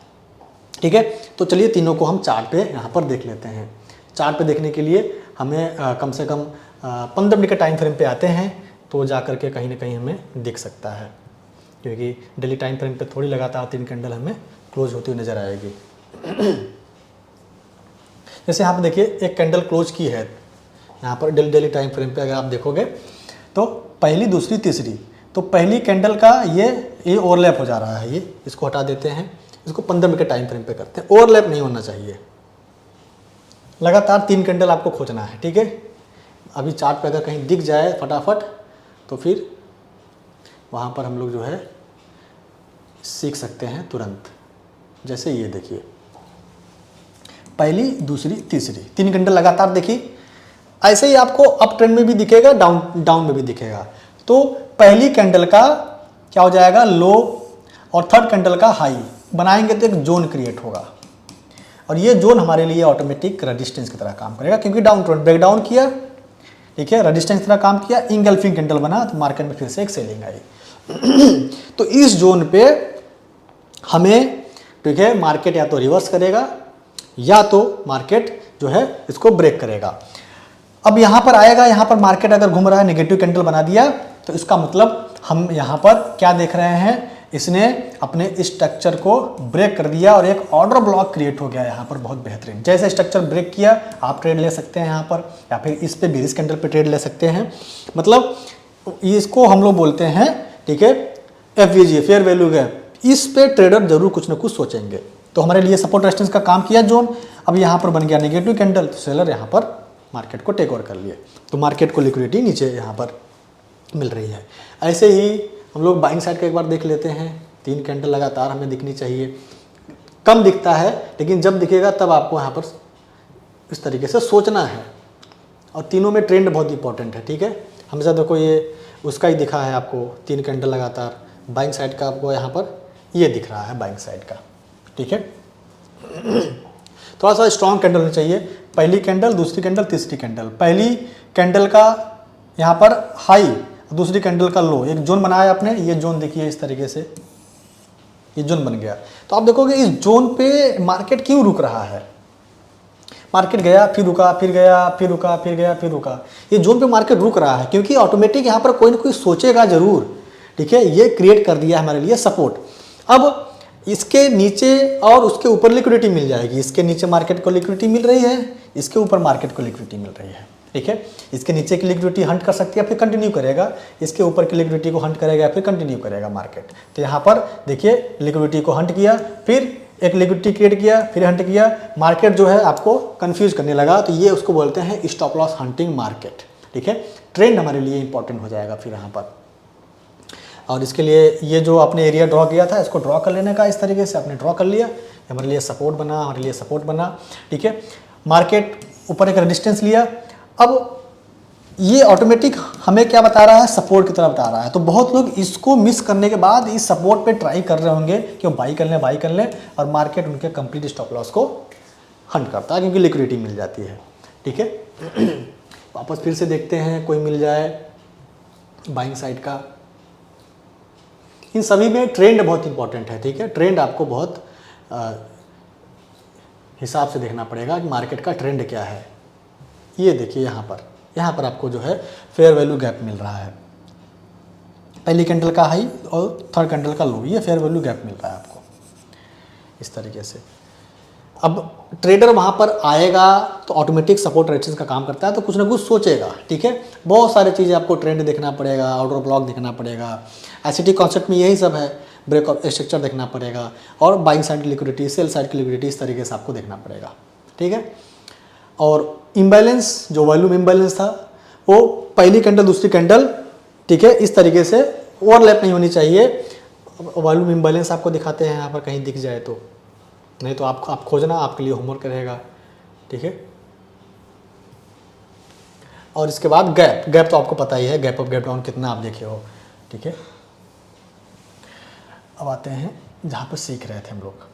ठीक है। तो चलिए तीनों को हम चार्ट पे यहाँ पर देख लेते हैं। चार्ट पे देखने के लिए हमें कम से कम 15 मिनट के टाइम फ्रेम पे आते हैं, तो जा करके कहीं ना कहीं हमें दिख सकता है, क्योंकि डेली टाइम फ्रेम पे थोड़ी लगातार 3 कैंडल हमें क्लोज होती हुई नजर आएगी। जैसे यहाँ पे देखिए एक कैंडल क्लोज की है यहाँ पर डेली टाइम फ्रेम पे, अगर आप देखोगे तो पहली दूसरी तीसरी, तो पहली कैंडल का ये ओवरलैप हो जा रहा है, ये इसको हटा देते हैं, इसको 15 मिनट के टाइम फ्रेम पे करते हैं। ओवरलैप नहीं होना चाहिए, लगातार 3 कैंडल आपको खोजना है, ठीक है। अभी चार्ट पे अगर कहीं दिख जाए फटाफट तो फिर वहाँ पर हम लोग जो है सीख सकते हैं तुरंत। जैसे ये देखिए पहली दूसरी तीसरी 3 कैंडल लगातार देखी, ऐसे ही आपको अप ट्रेंड में भी दिखेगा, डाउन में भी दिखेगा। तो पहली कैंडल का क्या हो जाएगा, लो, और थर्ड कैंडल का हाई बनाएंगे तो एक जोन क्रिएट होगा, और ये जोन हमारे लिए ऑटोमेटिक रेजिस्टेंस की तरह काम करेगा, क्योंकि डाउन ट्रेंड ब्रेकडाउन किया, ठीक है, रेजिस्टेंस की तरह काम किया, इंगल्फिंग कैंडल बना तो मार्केट में फिर से एक सेलिंग आई। तो इस जोन पे हमें, ठीक है, मार्केट या तो रिवर्स करेगा या तो मार्केट जो है इसको ब्रेक करेगा। अब यहाँ पर आएगा, यहाँ पर मार्केट अगर घूम रहा है, नेगेटिव कैंडल बना दिया, तो इसका मतलब हम यहाँ पर क्या देख रहे हैं, इसने अपने स्ट्रक्चर को ब्रेक कर दिया और एक ऑर्डर ब्लॉक क्रिएट हो गया यहाँ पर, बहुत बेहतरीन। जैसे स्ट्रक्चर ब्रेक किया आप ट्रेड ले सकते हैं यहाँ पर, या फिर इस पे बेरिश कैंडल पे ट्रेड ले सकते हैं। मतलब इसको हम लोग बोलते हैं, ठीक है, FVG, फेयर वैल्यू गैप। इस पे ट्रेडर जरूर कुछ ना कुछ सोचेंगे। तो हमारे लिए सपोर्ट रेजिस्टेंस का काम किया जोन। अब यहाँ पर बन गया नेगेटिव कैंडल, तो सेलर यहाँ पर मार्केट को टेक ओवर कर लिए, तो मार्केट को लिक्विडिटी नीचे यहाँ पर मिल रही है। ऐसे ही हम लोग बाइंग साइड का एक बार देख लेते हैं। 3 कैंडल लगातार हमें दिखनी चाहिए, कम दिखता है लेकिन जब दिखेगा तब आपको यहाँ पर इस तरीके से सोचना है। और तीनों में ट्रेंड बहुत इंपॉर्टेंट है, ठीक है। हमेशा देखो ये उसका ही दिखा है आपको, 3 कैंडल लगातार। बाइंग साइड का आपको यहाँ पर ये दिख रहा है बाइंग साइड का, ठीक है। थोड़ा सा स्ट्रॉन्ग कैंडल होनी चाहिए, पहली कैंडल, दूसरी कैंडल, तीसरी कैंडल। पहली कैंडल का यहाँ पर हाई, दूसरी कैंडल का लो, एक जोन बनाया आपने, ये जोन देखिए इस तरीके से, ये जोन बन गया। तो आप देखोगे इस जोन पे मार्केट क्यों रुक रहा है। मार्केट गया फिर रुका, फिर गया फिर रुका, फिर गया फिर रुका। ये जोन पे मार्केट रुक रहा है क्योंकि ऑटोमेटिक यहाँ पर कोई ना कोई सोचेगा जरूर, ठीक है। ये क्रिएट कर दिया हमारे लिए सपोर्ट। अब इसके नीचे और उसके ऊपर लिक्विडिटी मिल जाएगी। इसके नीचे मार्केट को लिक्विडिटी मिल रही है, इसके ऊपर मार्केट को लिक्विडिटी मिल रही है, ठीक है। इसके नीचे की लिक्विडिटी हंट कर सकती है, फिर कंटिन्यू करेगा, इसके ऊपर की लिक्विडिटी को हंट करेगा, फिर कंटिन्यू करेगा मार्केट। तो यहाँ पर देखिए लिक्विडिटी को हंट किया, फिर एक लिक्विडिटी क्रिएट किया, फिर हंट किया, मार्केट जो है आपको कंफ्यूज करने लगा। तो ये उसको बोलते हैं स्टॉप लॉस हंटिंग मार्केट, ठीक है। ट्रेंड हमारे लिए इंपॉर्टेंट हो जाएगा फिर यहाँ पर। और इसके लिए ये जो आपने एरिया ड्रॉ किया था, इसको ड्रॉ कर लेने का, इस तरीके से आपने ड्रॉ कर लिया, हमारे लिए सपोर्ट बना, हमारे लिए सपोर्ट बना, ठीक है। मार्केट ऊपर एक रेजिस्टेंस लिया। अब ये ऑटोमेटिक हमें क्या बता रहा है, सपोर्ट की तरफ बता रहा है। तो बहुत लोग इसको मिस करने के बाद इस सपोर्ट पे ट्राई कर रहे होंगे कि वो बाई कर लें और मार्केट उनके कंप्लीट स्टॉप लॉस को हंट करता है क्योंकि लिक्विडिटी मिल जाती है। ठीक है, वापस फिर से देखते हैं कोई मिल जाए बाइंग साइड का। इन सभी में ट्रेंड बहुत इंपॉर्टेंट है। ठीक है, ट्रेंड आपको बहुत हिसाब से देखना पड़ेगा कि मार्केट का ट्रेंड क्या है। ये देखिए यहाँ पर आपको जो है फेयर वैल्यू गैप मिल रहा है, पहली कैंडल का हाई और थर्ड कैंडल का लो, ये फेयर वैल्यू गैप मिल रहा है आपको इस तरीके से। अब ट्रेडर वहाँ पर आएगा तो ऑटोमेटिक सपोर्ट रेजिस्टेंस का काम करता है, तो कुछ ना कुछ सोचेगा। ठीक है, बहुत सारी चीज़ें आपको ट्रेंड देखना पड़ेगा, ऑर्डर ब्लॉक देखना पड़ेगा, एसिटी कॉन्सेप्ट में यही सब है, ब्रेक ऑफ स्ट्रक्चर देखना पड़ेगा और बाइंग साइड की लिक्विडिटी, सेल साइड की लिक्विडिटी, इस तरीके से आपको देखना पड़ेगा। ठीक है, और इम्बैलेंस जो वॉल्यूम इम्बैलेंस था वो पहली कैंडल दूसरी कैंडल, ठीक है, इस तरीके से ओवरलैप नहीं होनी चाहिए। वॉल्यूम इम्बैलेंस आपको दिखाते हैं यहाँ पर, कहीं दिख जाए तो, नहीं तो आप खोजना आपके लिए होमवर्क रहेगा। ठीक है, और इसके बाद गैप तो आपको पता ही है, गैप अप गैप डाउन कितना आप देखे हो। ठीक है, अब आते हैं जहाँ पर सीख रहे थे हम लोग।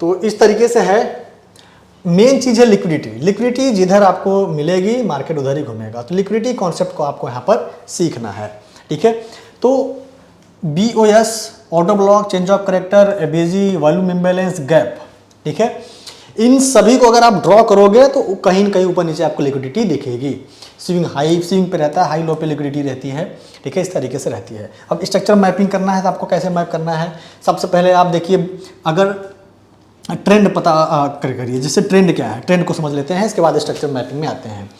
तो इस तरीके से है, मेन चीज़ है लिक्विडिटी जिधर आपको मिलेगी मार्केट उधर ही घूमेगा। तो लिक्विडिटी कॉन्सेप्ट को आपको यहाँ पर सीखना है। ठीक है, तो BOS, order block, change of character, ABG, volume imbalance, gap, ठीक है, इन सभी को अगर आप ड्रॉ करोगे तो कहीं न कहीं ऊपर नीचे आपको लिक्विडिटी दिखेगी। स्विंग पे रहता है, हाई लो पे लिक्विडिटी रहती है। ठीक है, इस तरीके से रहती है। अब स्ट्रक्चर मैपिंग करना है तो आपको कैसे मैप करना है, सबसे पहले आप देखिए, अगर ट्रेंड पता करिए, जैसे ट्रेंड क्या है, ट्रेंड को समझ लेते हैं, इसके बाद स्ट्रक्चर मैपिंग में आते हैं।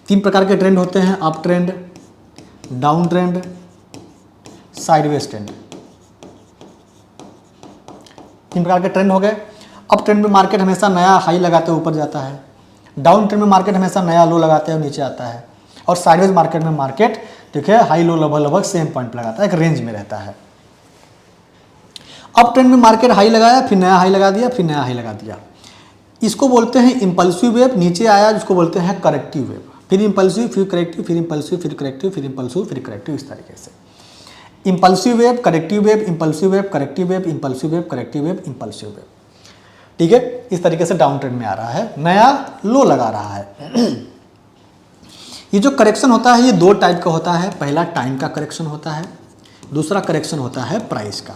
3 प्रकार के ट्रेंड होते हैं, up trend, down trend, sideways trend. 3 प्रकार के ट्रेंड हो गए। अप ट्रेंड में मार्केट हमेशा नया हाई लगाते हुए ऊपर जाता है, डाउन ट्रेंड में मार्केट हमेशा नया लो लगाते हुए नीचे आता है, और साइडवेज मार्केट में मार्केट देखिए हाई लो लगभग सेम पॉइंट लगाता है, एक रेंज में रहता है। अप ट्रेंड में मार्केट हाई लगाया, फिर नया हाई लगा दिया, फिर नया हाई लगा दिया, इसको बोलते हैं इंपल्सिव वेव। नीचे आया जिसको बोलते हैं करेक्टिव वेव, फिर इंपल्सिव, फिर करेक्टिव, फिर इंपल्सिव, फिर करेक्टिव, फिर इंपल्सिव, फिर करेक्टिव, इस तरीके से impulsive wave, corrective wave, impulsive wave, corrective wave, impulsive wave, corrective wave, impulsive wave. ठीक है, इस तरीके से डाउन ट्रेंड में आ रहा है, नया लो लगा रहा है। ये जो करेक्शन होता है ये 2 टाइप का होता है, पहला टाइम का करेक्शन होता है, दूसरा करेक्शन होता है प्राइस का।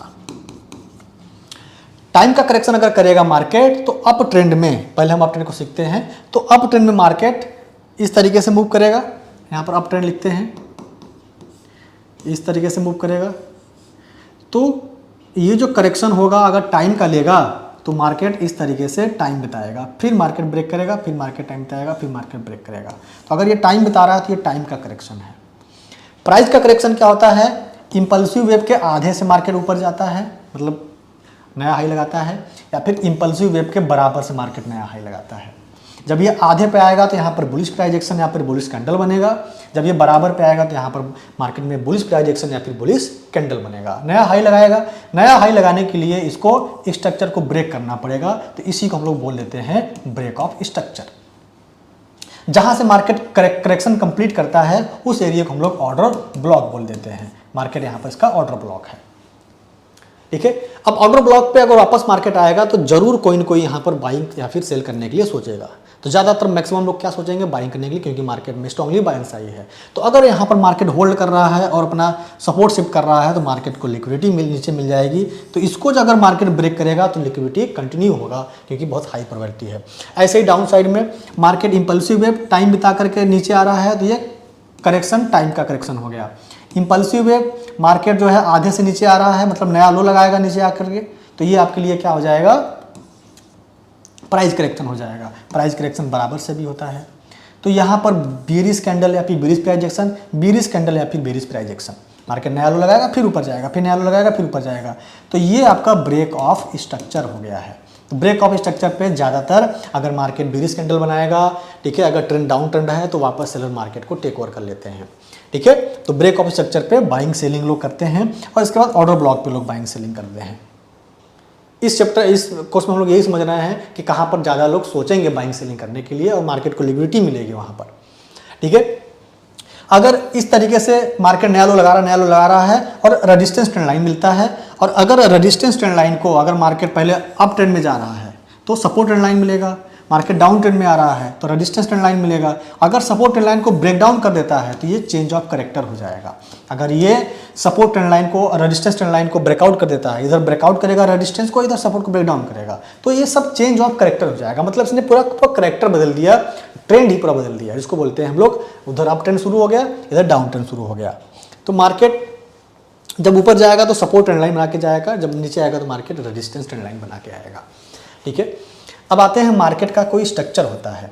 टाइम का करेक्शन अगर करेगा मार्केट तो अप ट्रेंड में, पहले हम अप ट्रेंड को सीखते हैं, तो अप ट्रेंड में मार्केट इस तरीके से मूव करेगा, यहाँ पर अप ट्रेंड लिखते हैं, इस तरीके से मूव करेगा। तो ये जो करेक्शन होगा अगर टाइम का लेगा तो मार्केट इस तरीके से टाइम बिताएगा, फिर मार्केट ब्रेक करेगा, फिर मार्केट टाइम बिताएगा, फिर मार्केट ब्रेक करेगा। तो अगर ये टाइम बिता रहा है तो ये टाइम का करेक्शन है। प्राइस का करेक्शन क्या होता है, इंपल्सिव वेव के आधे से मार्केट ऊपर जाता है, मतलब नया हाई लगाता है, या फिर इंपल्सिव वेव के बराबर से मार्केट नया हाई लगाता है। जब ये आधे पे आएगा तो यहाँ पर बुलिश प्राइस एक्शन या फिर बुलिश कैंडल बनेगा, जब ये बराबर पे आएगा तो यहाँ पर मार्केट में बुलिश प्राइस एक्शन या फिर बुलिश कैंडल बनेगा। नया हाई लगाएगा, नया हाई लगाने के लिए इसको स्ट्रक्चर को ब्रेक करना पड़ेगा, तो इसी को हम लोग बोल देते हैं ब्रेक ऑफ स्ट्रक्चर। जहाँ से मार्केट करेक्शन कंप्लीट करता है उस एरिया को हम लोग ऑर्डर ब्लॉक बोल देते हैं। मार्केट यहाँ पर इसका ऑर्डर ब्लॉक है। ठीक है, अब ऑर्डर ब्लॉक पे अगर वापस मार्केट आएगा तो जरूर कोई न कोई यहाँ पर बाइंग या फिर सेल करने के लिए सोचेगा। तो ज़्यादातर मैक्सिमम लोग क्या सोचेंगे, बाइंग करने के लिए, क्योंकि मार्केट में स्ट्रांगली बायंस आई है। तो अगर यहाँ पर मार्केट होल्ड कर रहा है और अपना सपोर्ट शिफ्ट कर रहा है तो मार्केट को लिक्विडिटी नीचे मिल जाएगी। तो इसको जो अगर मार्केट ब्रेक करेगा तो लिक्विडिटी कंटिन्यू होगा, क्योंकि बहुत हाई प्रोबेबिलिटी है। ऐसे ही डाउन साइड में मार्केट इंपल्सिव वेव टाइम बिता करके नीचे आ रहा है तो ये करेक्शन टाइम का करेक्शन हो गया। इंपल्सिव वेव मार्केट जो है आधे से नीचे आ रहा है, मतलब नया लो लगाएगा नीचे आकर के, तो ये आपके लिए क्या हो जाएगा, प्राइस करेक्शन हो जाएगा। प्राइस करेक्शन बराबर से भी होता है। तो यहाँ पर बेरिश कैंडल या फिर bearish price action, bearish candle या फिर बेरिश प्राइस एक्शन, मार्केट नया लो लगाएगा फिर ऊपर जाएगा, फिर नया लो लगाएगा फिर ऊपर जाएगा। तो ये आपका ब्रेक ऑफ स्ट्रक्चर हो गया है। तो ब्रेक ऑफ स्ट्रक्चर पे ज़्यादातर अगर मार्केट बेरिश कैंडल बनाएगा, ठीक है, अगर ट्रेंड डाउन ट्रेंड है तो वापस सेलर मार्केट को टेक ओवर कर लेते हैं। ठीक है, तो ब्रेक ऑफ स्ट्रक्चर पे बाइंग सेलिंग लोग करते हैं और इसके बाद ऑर्डर ब्लॉक पे लोग बाइंग सेलिंग करते हैं। इस कोर्स में हम लोग यही समझ रहे हैं कि कहाँ पर ज़्यादा लोग सोचेंगे बाइंग सेलिंग करने के लिए और मार्केट को लिक्विडिटी मिलेगी वहाँ पर। ठीक है, अगर इस तरीके से मार्केट नया लो लगा रहा है और रेजिस्टेंस ट्रेंड लाइन मिलता है, और अगर रेजिस्टेंस ट्रेंड लाइन को अगर मार्केट पहले अप ट्रेंड में जा रहा है तो सपोर्ट ट्रेंड लाइन मिलेगा, मार्केट डाउन ट्रेंड में आ रहा है तो रेजिस्टेंस ट्रेंड लाइन मिलेगा। अगर सपोर्ट ट्रेंड लाइन को ब्रेक डाउन कर देता है तो ये चेंज ऑफ करेक्टर हो जाएगा। अगर ये सपोर्ट ट्रेंड लाइन को रेजिस्टेंस ट्रेंड लाइन को ब्रेकआउट कर देता है, इधर ब्रेकआउट करेगा रेजिस्टेंस को, इधर सपोर्ट को ब्रेक डाउन करेगा, तो ये सब चेंज ऑफ करेक्टर हो जाएगा। मतलब इसने पूरा करेक्टर बदल दिया, ट्रेंड ही पूरा बदल दिया, जिसको बोलते हैं हम लोग उधर अप ट्रेंड शुरू हो गया, इधर डाउन ट्रेंड शुरू हो गया। तो मार्केट जब ऊपर जाएगा तो सपोर्ट ट्रेंड लाइन बना के जाएगा, जब नीचे आएगा तो मार्केट रेजिस्टेंस ट्रेंड लाइन बना के आएगा। ठीक है, अब आते हैं मार्केट का कोई स्ट्रक्चर होता है।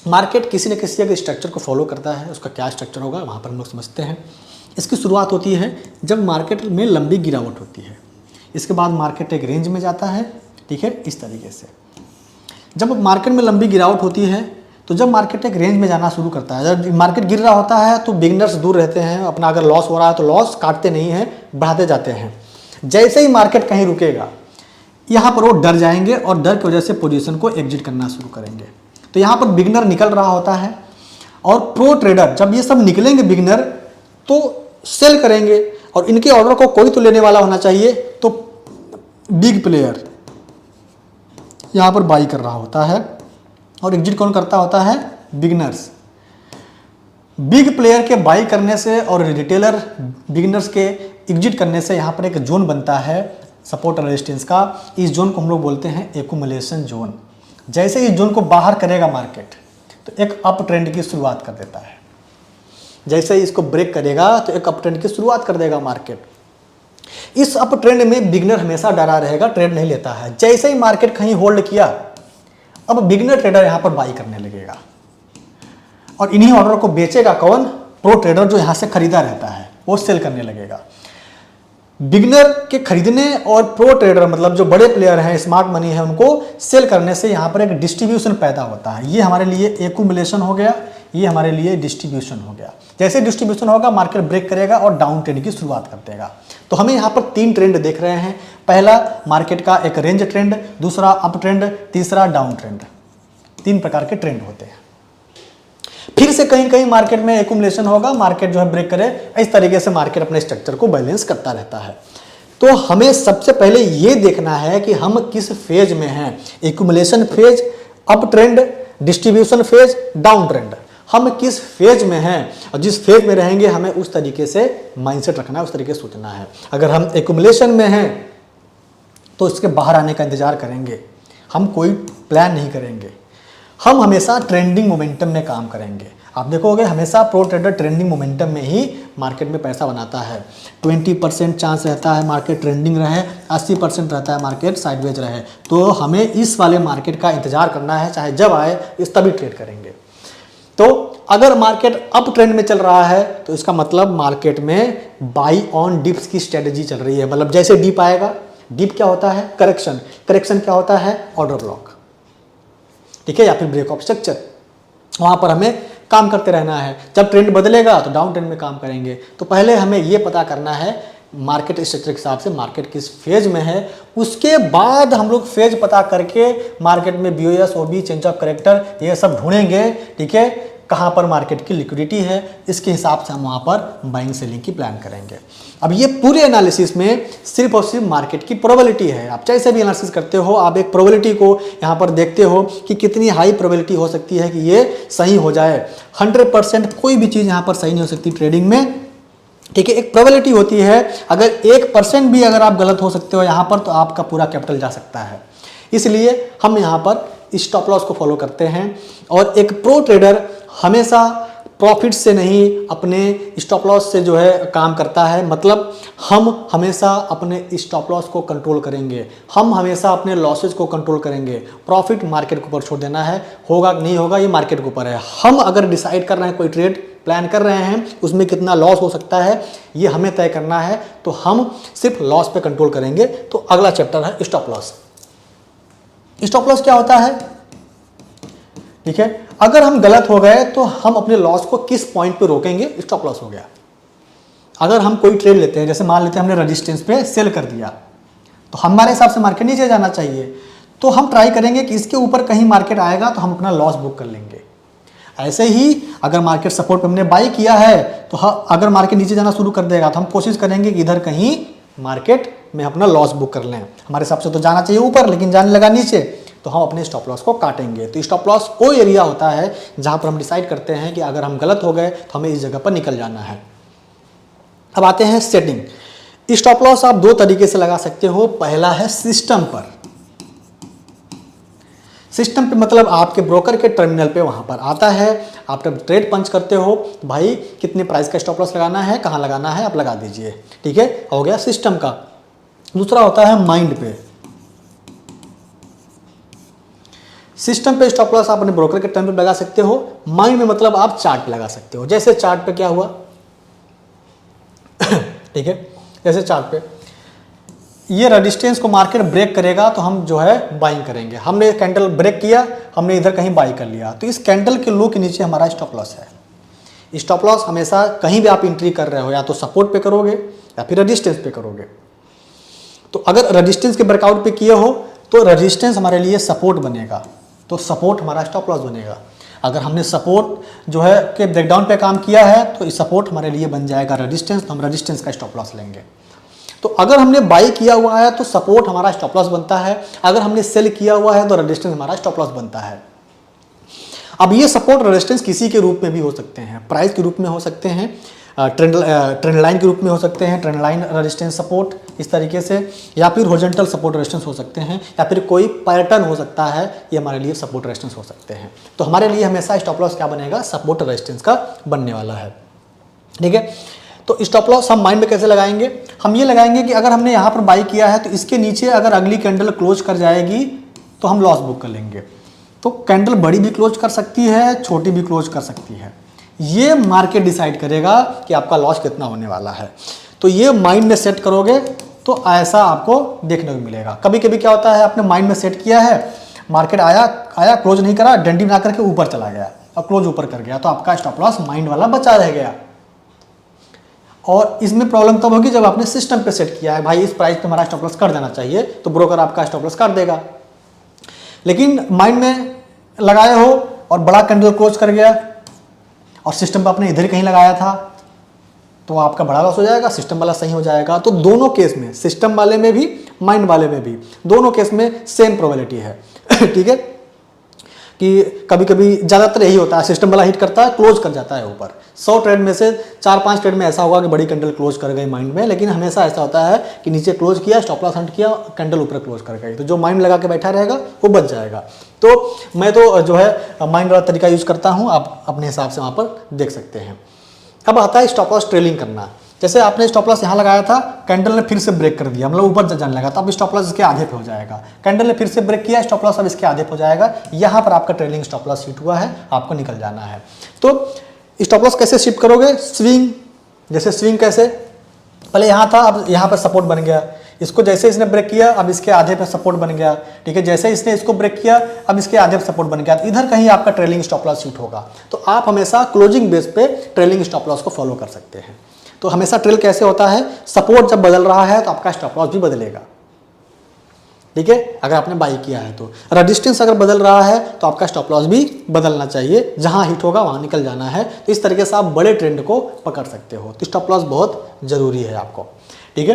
मार्केट किसी न किसी अगर स्ट्रक्चर को फॉलो करता है, उसका क्या स्ट्रक्चर होगा वहाँ पर हम लोग समझते हैं। इसकी शुरुआत होती है जब मार्केट में लंबी गिरावट होती है, इसके बाद मार्केट एक रेंज में जाता है। ठीक है, इस तरीके से जब मार्केट में लंबी गिरावट होती है तो जब मार्केट एक रेंज में जाना शुरू करता है, जब मार्केट गिर रहा होता है तो बिगनर्स दूर रहते हैं, अपना अगर लॉस हो रहा है तो लॉस काटते नहीं हैं, बढ़ाते जाते हैं। जैसे ही मार्केट कहीं रुकेगा यहाँ पर वो डर जाएंगे और डर की वजह से पोजीशन को एग्जिट करना शुरू करेंगे। तो यहाँ पर बिगनर निकल रहा होता है और प्रो ट्रेडर जब ये सब निकलेंगे बिगनर तो सेल करेंगे, और इनके ऑर्डर को कोई तो लेने वाला होना चाहिए, तो बिग प्लेयर यहाँ पर बाई कर रहा होता है और एग्जिट कौन करता होता है? बिगनर्स। बिग प्लेयर के बाई करने से और रिटेलर बिगनर्स के एग्जिट करने से यहाँ पर एक जोन बनता है सपोर्ट और रेजिस्टेंस का। इस जोन को हम लोग बोलते हैं एक्यूमुलेशन जोन। जैसे इस जोन को बाहर करेगा मार्केट तो एक अप ट्रेंड की शुरुआत कर देता है, जैसे ही इसको ब्रेक करेगा तो एक अप ट्रेंड की शुरुआत कर देगा मार्केट। इस अप ट्रेंड में बिगनर हमेशा डरा रहेगा, ट्रेड नहीं लेता है। जैसे ही मार्केट कहीं होल्ड किया, अब बिगनर ट्रेडर यहाँ पर बाई करने लगेगा और इन्हीं ऑर्डर को बेचेगा कौन? प्रो ट्रेडर जो यहाँ से खरीदा रहता है वो सेल करने लगेगा। बिगनर के खरीदने और प्रो ट्रेडर मतलब जो बड़े प्लेयर हैं, स्मार्ट मनी है, उनको सेल करने से यहाँ पर एक डिस्ट्रीब्यूशन पैदा होता है। ये हमारे लिए एक्यूमुलेशन हो गया, ये हमारे लिए डिस्ट्रीब्यूशन हो गया। जैसे डिस्ट्रीब्यूशन होगा मार्केट ब्रेक करेगा और डाउन ट्रेंड की शुरुआत कर देगा। तो हमें यहाँ पर 3 ट्रेंड देख रहे हैं। पहला मार्केट का एक रेंज ट्रेंड, दूसरा अप ट्रेंड, तीसरा डाउन ट्रेंड। 3 प्रकार के ट्रेंड होते हैं। फिर से कहीं कहीं मार्केट में एक्यूमुलेशन होगा, मार्केट जो है ब्रेक करे, इस तरीके से मार्केट अपने स्ट्रक्चर को बैलेंस करता रहता है। तो हमें सबसे पहले ये देखना है कि हम किस फेज में हैं। Accumulation phase, up trend, distribution phase, down trend. हम किस फेज में हैं और जिस फेज में रहेंगे हमें उस तरीके से माइंडसेट रखना है, उस तरीके से सोचना है। अगर हम एक्यूमुलेशन में हैं तो इसके बाहर आने का इंतजार करेंगे, हम कोई प्लान नहीं करेंगे। हम हमेशा ट्रेंडिंग मोमेंटम में काम करेंगे। आप देखोगे हमेशा प्रो ट्रेडर ट्रेंडिंग मोमेंटम में ही मार्केट में पैसा बनाता है। 20% चांस रहता है मार्केट ट्रेंडिंग रहे, 80% रहता है मार्केट साइडवेज रहे। तो हमें इस वाले मार्केट का इंतजार करना है, चाहे जब आए इस तभी ट्रेड करेंगे। तो अगर मार्केट अप ट्रेंड में चल रहा है तो इसका मतलब मार्केट में बाई ऑन डिप्स की स्ट्रेटजी चल रही है। मतलब जैसे डिप आएगा, डिप क्या होता है? करेक्शन। करेक्शन क्या होता है? ऑर्डर ब्लॉक, ठीक है, या फिर ब्रेक ऑफ स्ट्रक्चर। वहां पर हमें काम करते रहना है। जब ट्रेंड बदलेगा तो डाउन ट्रेंड में काम करेंगे। तो पहले हमें यह पता करना है मार्केट स्ट्रक्चर के हिसाब से मार्केट किस फेज में है। उसके बाद हम लोग फेज पता करके मार्केट में BOS, OB, change of character ये सब ढूंढेंगे। ठीक है, कहाँ पर मार्केट की लिक्विडिटी है, इसके हिसाब से हम वहाँ पर बाइंग सेलिंग की प्लान करेंगे। अब ये पूरे एनालिसिस में सिर्फ और सिर्फ मार्केट की प्रोबेबिलिटी है। आप जैसे भी एनालिसिस करते हो आप एक प्रोबेबिलिटी को यहाँ पर देखते हो कि कितनी हाई प्रोबेबिलिटी हो सकती है कि ये सही हो जाए। 100% कोई भी चीज़ यहाँ पर सही नहीं हो सकती ट्रेडिंग में। ठीक है, एक प्रोबेबिलिटी होती है। अगर 1% भी अगर आप गलत हो सकते हो यहाँ पर तो आपका पूरा कैपिटल जा सकता है। इसलिए हम यहाँ पर स्टॉप लॉस को फॉलो करते हैं। और एक प्रो ट्रेडर हमेशा प्रॉफिट से नहीं अपने स्टॉप लॉस से जो है काम करता है। मतलब हम हमेशा अपने स्टॉप लॉस को कंट्रोल करेंगे, हम हमेशा अपने लॉसेज को कंट्रोल करेंगे। प्रॉफिट मार्केट के ऊपर छोड़ देना है, होगा कि नहीं होगा ये मार्केट के ऊपर है। हम अगर डिसाइड कर रहे हैं, कोई ट्रेड प्लान कर रहे हैं, उसमें कितना लॉस हो सकता है ये हमें तय करना है। तो हम सिर्फ लॉस पे कंट्रोल करेंगे। तो अगला चैप्टर है स्टॉप लॉस। स्टॉप लॉस क्या होता है? ठीक है, अगर हम गलत हो गए तो हम अपने लॉस को किस पॉइंट पे रोकेंगे, स्टॉप लॉस हो गया। अगर हम कोई ट्रेड लेते हैं, जैसे मान लेते हैं हमने रेजिस्टेंस पे सेल कर दिया, तो हमारे हिसाब से मार्केट नीचे जाना चाहिए, तो हम ट्राई करेंगे कि इसके ऊपर कहीं मार्केट आएगा तो हम अपना लॉस बुक कर लेंगे। ऐसे ही अगर मार्केट सपोर्ट पे हमने बाई किया है तो अगर मार्केट नीचे जाना शुरू कर देगा तो हम कोशिश करेंगे कि इधर कहीं मार्केट में अपना लॉस बुक कर लें। हमारे हिसाब से तो जाना चाहिए ऊपर, लेकिन जाने लगा नीचे तो हम अपने स्टॉप लॉस को काटेंगे। तो स्टॉप लॉस वो एरिया होता है जहां पर हम डिसाइड करते हैं कि अगर हम गलत हो गए तो हमें इस जगह पर निकल जाना है। अब आते हैं सेटिंग। स्टॉप लॉस आप दो तरीके से लगा सकते हो। पहला है सिस्टम पर। सिस्टम पे मतलब आपके ब्रोकर के टर्मिनल पे वहां पर आता है, आप जब ट्रेड पंच करते हो तो भाई कितने प्राइस का स्टॉप लॉस लगाना है, कहां लगाना है, आप लगा दीजिए। ठीक है, हो गया सिस्टम का। दूसरा होता है माइंड पे। सिस्टम पे स्टॉप लॉस आप अपने ब्रोकर के टर्मिनल पे लगा सकते हो। माइंड में मतलब आप चार्ट पे लगा सकते हो। जैसे चार्ट पे क्या हुआ ठीक है, जैसे चार्ट पे ये रेजिस्टेंस को मार्केट ब्रेक करेगा तो हम जो है बाइंग करेंगे। हमने कैंडल ब्रेक किया, हमने इधर कहीं बाई कर लिया, तो इस कैंडल के लो के नीचे हमारा स्टॉप लॉस है। स्टॉप लॉस हमेशा कहीं भी आप एंट्री कर रहे हो, या तो सपोर्ट पे करोगे या फिर रेजिस्टेंस पे करोगे। तो अगर रेजिस्टेंस के ब्रेकआउट पे किए हो तो रेजिस्टेंस हमारे लिए सपोर्ट बनेगा, तो सपोर्ट हमारा स्टॉप लॉस बनेगा। अगर हमने सपोर्ट जो है के ब्रेकडाउन पे काम किया है तो इस सपोर्ट हमारे लिए बन जाएगा रेजिस्टेंस, तो हम रेजिस्टेंस का स्टॉप लॉस लेंगे। तो अगर हमने बाई किया हुआ है तो सपोर्ट हमारा स्टॉप लॉस बनता है, अगर हमने सेल किया हुआ है तो रेजिस्टेंस हमारा स्टॉप लॉस बनता है। अब ये सपोर्ट रेजिस्टेंस किसी के रूप में भी हो सकते हैं, प्राइस के रूप में हो सकते हैं, ट्रेंड लाइन के रूप में हो सकते हैं, ट्रेंड लाइन रेजिस्टेंस सपोर्ट इस तरीके से, या फिर हॉरिजॉन्टल सपोर्ट रेजिस्टेंस हो सकते हैं, या फिर कोई पैटर्न हो सकता है, ये हमारे लिए सपोर्ट रेजिस्टेंस हो सकते हैं। तो हमारे लिए हमेशा स्टॉप लॉस क्या बनेगा, सपोर्ट रेजिस्टेंस का बनने वाला है। ठीक है, तो स्टॉप लॉस हम माइंड में कैसे लगाएंगे, हम ये लगाएंगे कि अगर हमने यहाँ पर बाई किया है तो इसके नीचे अगर अगली कैंडल क्लोज कर जाएगी तो हम लॉस बुक कर लेंगे। तो कैंडल बड़ी भी क्लोज कर सकती है, छोटी भी क्लोज कर सकती है, ये मार्केट डिसाइड करेगा कि आपका लॉस कितना होने वाला है। तो ये माइंड में सेट करोगे तो ऐसा आपको देखने को मिलेगा। कभी कभी क्या होता है, आपने माइंड में सेट किया है, मार्केट आया क्लोज नहीं करा, डंडी बना करके ऊपर चला गया और क्लोज ऊपर कर गया, तो आपका स्टॉप लॉस माइंड वाला बचा रह गया। और इसमें प्रॉब्लम तब होगी जब आपने सिस्टम पे सेट किया है, भाई इस प्राइस पे हमारा स्टॉप लॉस कर देना चाहिए, तो ब्रोकर आपका स्टॉप लॉस कर देगा। लेकिन माइंड में लगाए हो और बड़ा कैंडल क्लोज कर गया और सिस्टम पे आपने इधर कहीं लगाया था, तो आपका बड़ा लॉस हो जाएगा, सिस्टम वाला सही हो जाएगा। तो दोनों केस में, सिस्टम वाले में भी माइंड वाले में भी, दोनों केस में सेम प्रोबेबिलिटी है। ठीक है, कि कभी कभी ज़्यादातर यही होता है, सिस्टम वाला हिट करता है, क्लोज कर जाता है ऊपर। 100 ट्रेड में से 4-5 ट्रेड में ऐसा होगा कि बड़ी कैंडल क्लोज कर गई माइंड में, लेकिन हमेशा ऐसा होता है कि नीचे क्लोज किया, स्टॉप लॉस हंट किया, कैंडल ऊपर क्लोज कर गई, तो जो माइंड लगा के बैठा रहेगा वो बच जाएगा। तो मैं तो जो है माइंड वाला तरीका यूज करता हूँ, आप अपने हिसाब से वहाँ पर देख सकते हैं। अब आता है स्टॉप लॉस ट्रेलिंग करना। जैसे आपने स्टॉप लॉस यहाँ लगाया था, कैंडल ने फिर से ब्रेक कर दिया, मतलब ऊपर जाने लगा, तो अब स्टॉप लॉस इसके आधे पे हो जाएगा। कैंडल ने फिर से ब्रेक किया, स्टॉप लॉस अब इसके आधे पे हो जाएगा। यहाँ पर आपका ट्रेलिंग स्टॉप लॉस हिट हुआ है, आपको निकल जाना है। तो स्टॉप लॉस कैसे शिफ्ट करोगे, स्विंग। जैसे स्विंग कैसे, पहले यहाँ था, अब यहाँ पर सपोर्ट बन गया, इसको जैसे इसने ब्रेक किया अब इसके आधे पे सपोर्ट बन गया। ठीक है, जैसे इसने इसको ब्रेक किया अब इसके आधे पे सपोर्ट बन गया, तो इधर कहीं आपका ट्रेलिंग स्टॉप लॉस हिट होगा। तो आप हमेशा क्लोजिंग बेस पे ट्रेलिंग स्टॉप लॉस को फॉलो कर सकते हैं। तो हमेशा ट्रेल कैसे होता है, सपोर्ट जब बदल रहा है तो आपका स्टॉप लॉस भी बदलेगा। ठीक है, अगर आपने बाई किया है तो रेजिस्टेंस अगर बदल रहा है तो आपका स्टॉप लॉस भी बदलना चाहिए, जहां हिट होगा वहां निकल जाना है। तो इस तरीके से आप बड़े ट्रेंड को पकड़ सकते हो। तो स्टॉप लॉस बहुत जरूरी है आपको। ठीक है,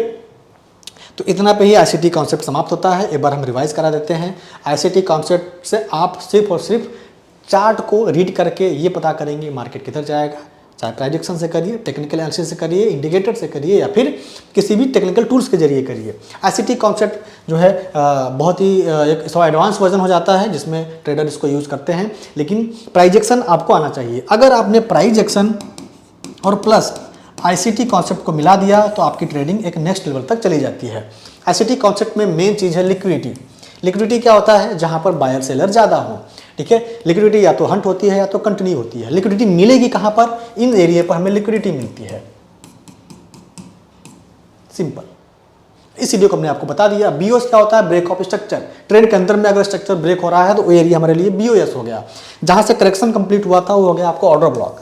तो इतना पे ही आईसीटी कॉन्सेप्ट समाप्त होता है। एक बार हम रिवाइज करा देते हैं। आईसीटी कॉन्सेप्ट से आप सिर्फ और सिर्फ चार्ट को रीड करके ये पता करेंगे मार्केट किधर जाएगा, चाहे प्राइजेक्शन से करिए, टेक्निकल एनालिसिस से करिए, इंडिकेटर से करिए, या फिर किसी भी टेक्निकल टूल्स के जरिए करिए। आईसीटी कॉन्सेप्ट जो है बहुत ही एक एडवांस वर्जन हो जाता है जिसमें ट्रेडर इसको यूज़ करते हैं, लेकिन प्राइजेक्शन आपको आना चाहिए। अगर आपने प्राइजेक्शन और प्लस आईसीटी कॉन्सेप्ट को मिला दिया तो आपकी ट्रेडिंग एक नेक्स्ट लेवल तक चली जाती है। आईसीटी कॉन्सेप्ट में मेन चीज़ है लिक्विडिटी। लिक्विडिटी क्या होता है, जहाँ पर बायर सेलर ज़्यादा हो। ठीक है, लिक्विडिटी या तो हंट होती है या तो कंटिन्यू होती है। लिक्विडिटी मिलेगी कहाँ पर, इन एरिया पर हमें लिक्विडिटी मिलती है। सिंपल, इस वीडियो को हमने आपको बता दिया। बीओएस क्या होता है, ब्रेक ऑफ स्ट्रक्चर। ट्रेड के अंदर में अगर स्ट्रक्चर ब्रेक हो रहा है तो वो एरिया हमारे लिए बीओएस हो गया। जहाँ से करेक्शन कंप्लीट हुआ था वो हो गया आपको order block.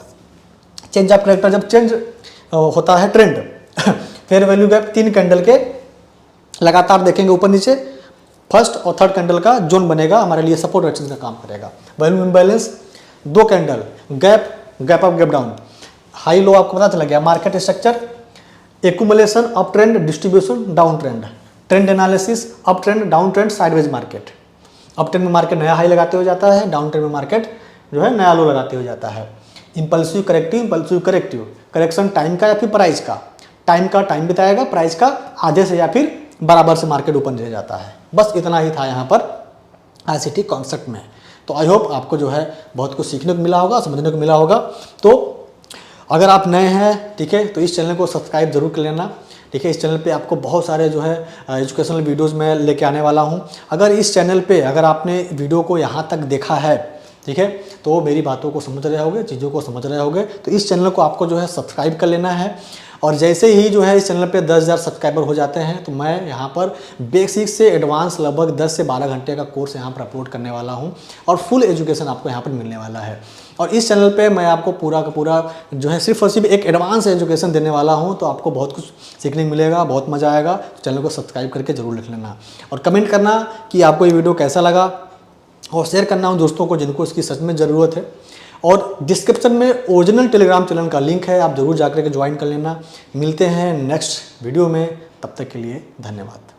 Change of character जब चेंज होता है trend fair value gap 3 candle के लगातार देखेंगे ऊपर नीचे, फर्स्ट और थर्ड कैंडल का जोन बनेगा, हमारे लिए सपोर्ट रेजिस्टेंस का काम करेगा। Value imbalance, 2 candle, gap, gap up, gap down, high low आपको पता चला गया। Market structure, accumulation, up trend, distribution, down trend, trend analysis, up trend, down trend, sideways market. Up trend में मार्केट नया high लगाते हुए जाता है, डाउन ट्रेंड में मार्केट जो है नया लो लगाते हुए जाता है। Impulsive corrective, impulsive corrective, correction time का या फिर प्राइस का, टाइम का टाइम बिताएगा, प्राइस का आधे से या फिर बराबर से मार्केट ऊपर नीचे जाता है। बस इतना ही था यहाँ पर ICT कॉन्सेप्ट में। तो आई होप आपको जो है बहुत कुछ सीखने को मिला होगा, समझने को मिला होगा। तो अगर आप नए हैं, ठीक है, तो इस चैनल को सब्सक्राइब जरूर कर लेना, ठीक है। इस चैनल पे आपको बहुत सारे जो है एजुकेशनल वीडियोस मैं लेके आने वाला हूँ। अगर इस चैनल पे अगर आपने वीडियो को यहाँ तक देखा है, ठीक है, तो मेरी बातों को समझ रहे होगे, चीज़ों को समझ रहे होगे, तो इस चैनल को आपको जो है सब्सक्राइब कर लेना है। और जैसे ही जो है इस चैनल पे 10,000 सब्सक्राइबर हो जाते हैं तो मैं यहाँ पर बेसिक से एडवांस लगभग 10 से 12 घंटे का कोर्स यहाँ पर अपलोड करने वाला हूँ और फुल एजुकेशन आपको यहाँ पर मिलने वाला है। और इस चैनल पे मैं आपको पूरा का पूरा जो है सिर्फ और सिर्फ एक एडवांस एजुकेशन देने वाला हूँ, तो आपको बहुत कुछ सीखने को मिलेगा, बहुत मज़ा आएगा। तो चैनल को सब्सक्राइब करके जरूर लिख लेना और कमेंट करना कि आपको ये वीडियो कैसा लगा, और शेयर करना उन दोस्तों को जिनको इसकी सच में ज़रूरत है। और डिस्क्रिप्शन में ओरिजिनल टेलीग्राम चैनल का लिंक है, आप ज़रूर जाकर के ज्वाइन कर लेना। मिलते हैं नेक्स्ट वीडियो में, तब तक के लिए धन्यवाद।